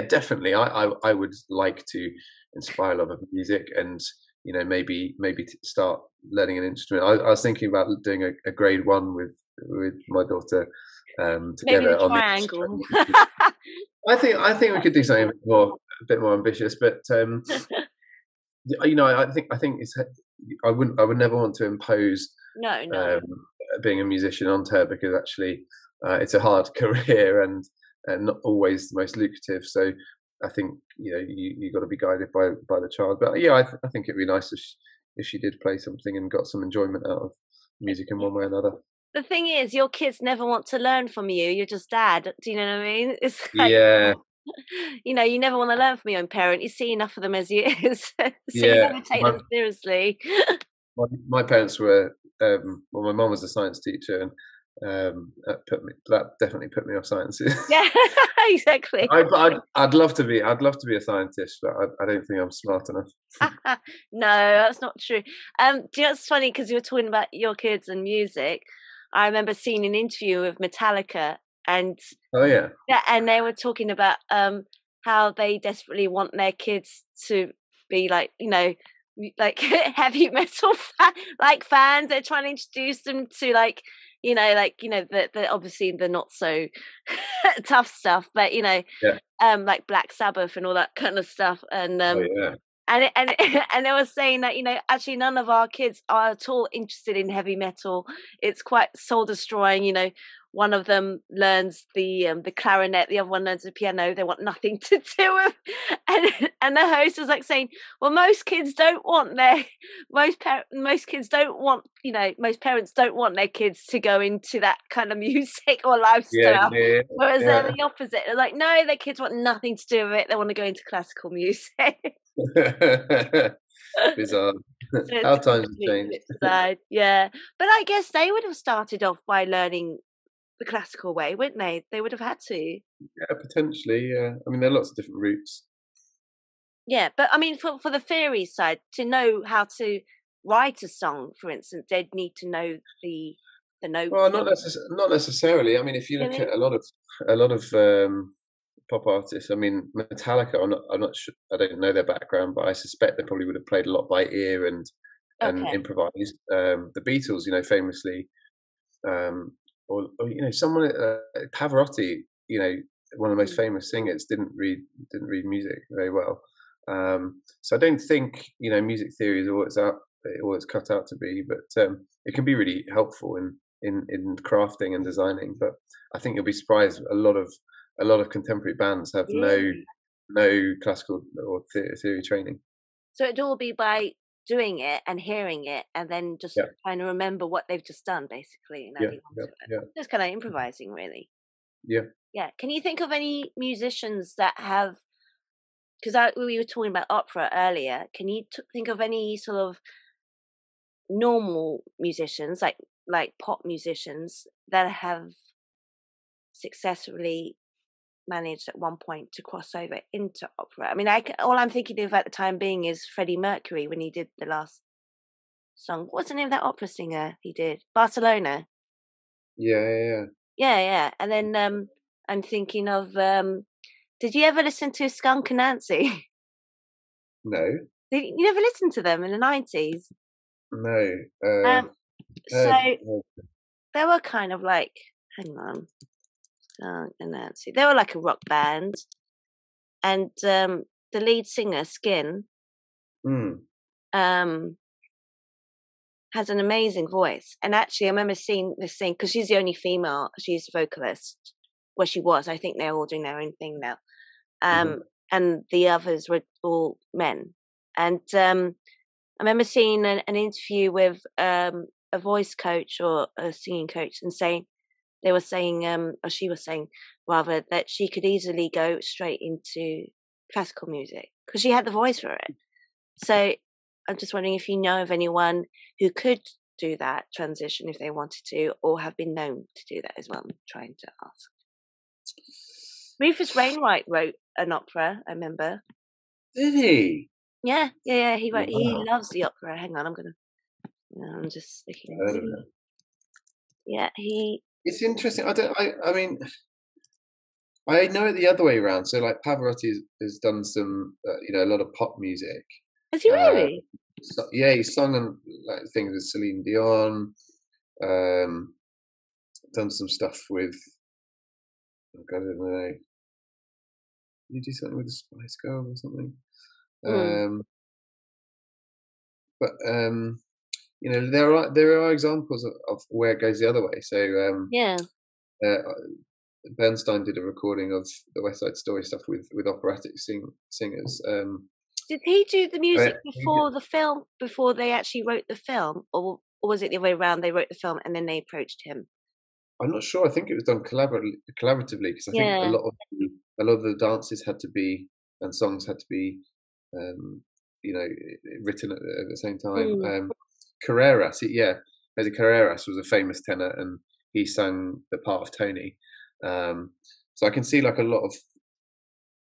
definitely, I would like to inspire love of music, and maybe start learning an instrument. I was thinking about doing a grade 1 with my daughter together on triangle. I think we could do something a bit more ambitious, but I think it's. I would never want to impose being a musician onto her, because actually it's a hard career and not always the most lucrative. So I think you got to be guided by the child. But yeah, I think it'd be nice if she did play something and got some enjoyment out of music in one way or another. The thing is, your kids never want to learn from you. You're just dad. Do you know what I mean? It's like, Yeah, you never want to learn from your own parent. You see enough of them as you is, so you yeah. never take them seriously. My parents were my mum was a science teacher, and that definitely put me off sciences. Yeah, exactly. I'd love to be a scientist, but I don't think I'm smart enough. No, that's not true. Do you know it's funny because you were talking about your kids and music. I remember seeing an interview with Metallica, and Oh yeah, and they were talking about how they desperately want their kids to be like like heavy metal fans. They're trying to introduce them to the obviously the not so tough stuff, but yeah. like Black Sabbath and all that kind of stuff, and Oh yeah. and they were saying that actually none of our kids are at all interested in heavy metal. It's quite soul destroying. One of them learns the clarinet, the other one learns the piano. They want nothing to do with, and the host was like saying, well, most kids don't want their most kids don't want most parents don't want their kids to go into that kind of music or Yeah, lifestyle. yeah, Whereas they're yeah. the opposite. They're like, no, their kids want nothing to do with it. They want to go into classical music. Bizarre. So it's How times have complete changed. flip side, yeah. But I guess they would have started off by learning the classical way, wouldn't they? They would have had to. Yeah, potentially. Yeah, I mean, there are lots of different routes. Yeah, but I mean, for the theory side, to know how to write a song, for instance, they'd need to know the notes. Well, not necessarily. I mean, if you look Really? at a lot of pop artists, I mean, Metallica. I'm not sure. I don't know their background, but I suspect they probably would have played a lot by ear and Okay. improvised. The Beatles, famously, or someone Pavarotti, one of the most Mm. famous singers, didn't read music very well. So I don't think music theory is all it's cut out to be, but it can be really helpful in crafting and designing. But I think you'll be surprised. A lot of contemporary bands have Really? no classical or theory training. So it'd all be by doing it and hearing it, and then just Yeah, trying to remember what they've just done, basically, and yeah, adding on yeah, to it. yeah, Just kind of improvising, really. yeah. Yeah. Can you think of any musicians that have? Because we were talking about opera earlier. Can you think of any sort of normal musicians, like pop musicians, that have successfully managed at one point to cross over into opera? I mean, all I'm thinking of at the time being is Freddie Mercury when he did the last song. What's the name of that opera singer he did? Barcelona. Yeah, yeah, yeah. Yeah, yeah. And then I'm thinking of did you ever listen to Skunk and Nancy? No, You never listened to them in the 90s? no. Um, so Heard, they were kind of like, hang on, Skunk and Nancy. They were like a rock band, and the lead singer, Skin, mm, um, has an amazing voice. And actually, I remember seeing this thing because she's the only female. She's a vocalist. Well, she was. I think they're all doing their own thing now. mhm. And the others were all men. And I remember seeing an interview with a voice coach or a singing coach, and they were saying, or she was saying rather, that she could easily go straight into classical music because she had the voice for it. So I'm just wondering if you know of anyone who could do that transition if they wanted to, or have been known to do that as well. I'm trying to ask. Rufus Wainwright wrote an opera, I remember. Did he? Yeah, yeah, yeah. He wrote. He Wow, loves the opera. Hang on, I'm just I looking. heard of it. Yeah, he. It's interesting. I mean, I know it the other way around. So, like, Pavarotti has done some, a lot of pop music. Is he Uh, really? yeah, he's sung on like things with Celine Dion. Um, done some stuff with, oh God, I don't know. Did he do something with the Spice Girls or something? Mm. Um, but there are examples of where it goes the other way. So Yeah. uh, Bernstein did a recording of the West Side Story stuff with operatic singers. Did he do the I music mean, before the film, before they actually wrote the film, or was it the other way around? They wrote the film and then they approached him. I'm not sure. I think it was done collaboratively because I think Yeah. a lot of the dances had to be and songs had to be, you know, written at the same time. Mm. Carreras, yeah, Jose Carreras was a famous tenor, and he sang the part of Tony. So I can see like a lot of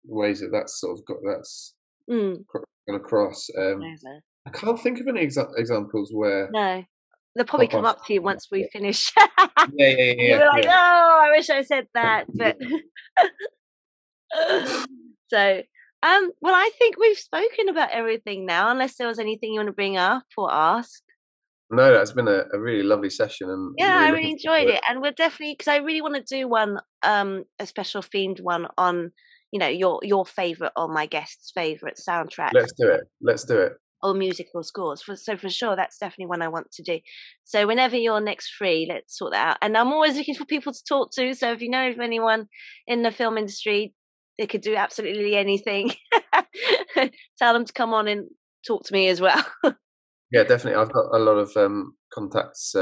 ways that's sort of gone across. Over. I can't think of any examples where No, they'll probably pop come up to you once we artists. finish. Yeah, yeah, And you yeah, were like, yeah. "Oh, I wish I said that," Yeah. but so, well, I think we've spoken about everything now, unless there was anything you want to bring up or ask. No, that's been a really lovely session, and Yeah, I'm I really really looking forward enjoyed to it, it. and we're definitely because I really want to do one, a special themed one on, your favorite or my guest's favorite soundtracks Let's do it. Let's do it. or musical scores. So for sure, that's definitely one I want to do. So whenever you're next free, let's sort that out. And I'm always looking for people to talk to. So if you know of anyone in the film industry, they could do absolutely anything. Tell them to come on and talk to me as well. Yeah, definitely. I've got a lot of contacts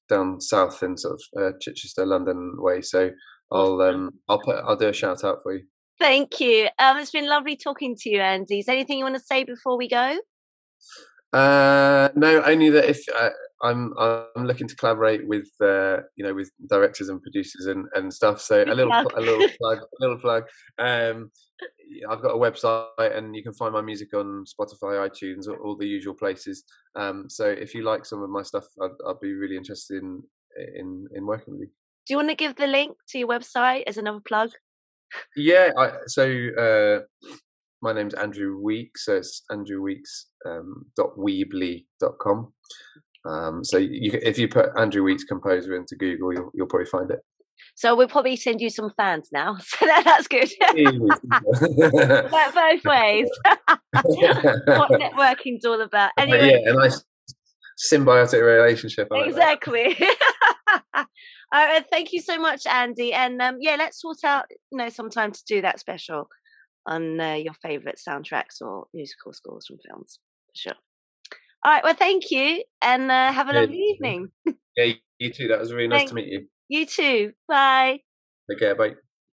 down south in sort of Chichester, London way. So Awesome. I'll do a shout out for you. Thank you. It's been lovely talking to you, Andy. Is there anything you want to say before we go? No, only that if I'm looking to collaborate with with directors and producers and stuff. So Good luck. a little plug. I've got a website, and you can find my music on Spotify, iTunes, all the usual places. So if you like some of my stuff, I'd be really interested in working with you. Do you want to give the link to your website as another plug? Yeah. My name's Andrew Weeks, so it's andrewweeks.weebly.com. So if you put Andrew Weeks composer into Google, you'll probably find it. So we'll probably send you some fans now. So that's good. Both ways. What networking's all about. Anyway, yeah, a nice symbiotic relationship. I like exactly. Thank you so much, Andy. And yeah, let's sort out sometime to do that special on your favorite soundtracks or musical scores from films, for sure. All right, well, thank you, and have a lovely evening. Yeah, you too. That was really nice to Thanks. meet you. You too. Bye. Take care. Bye.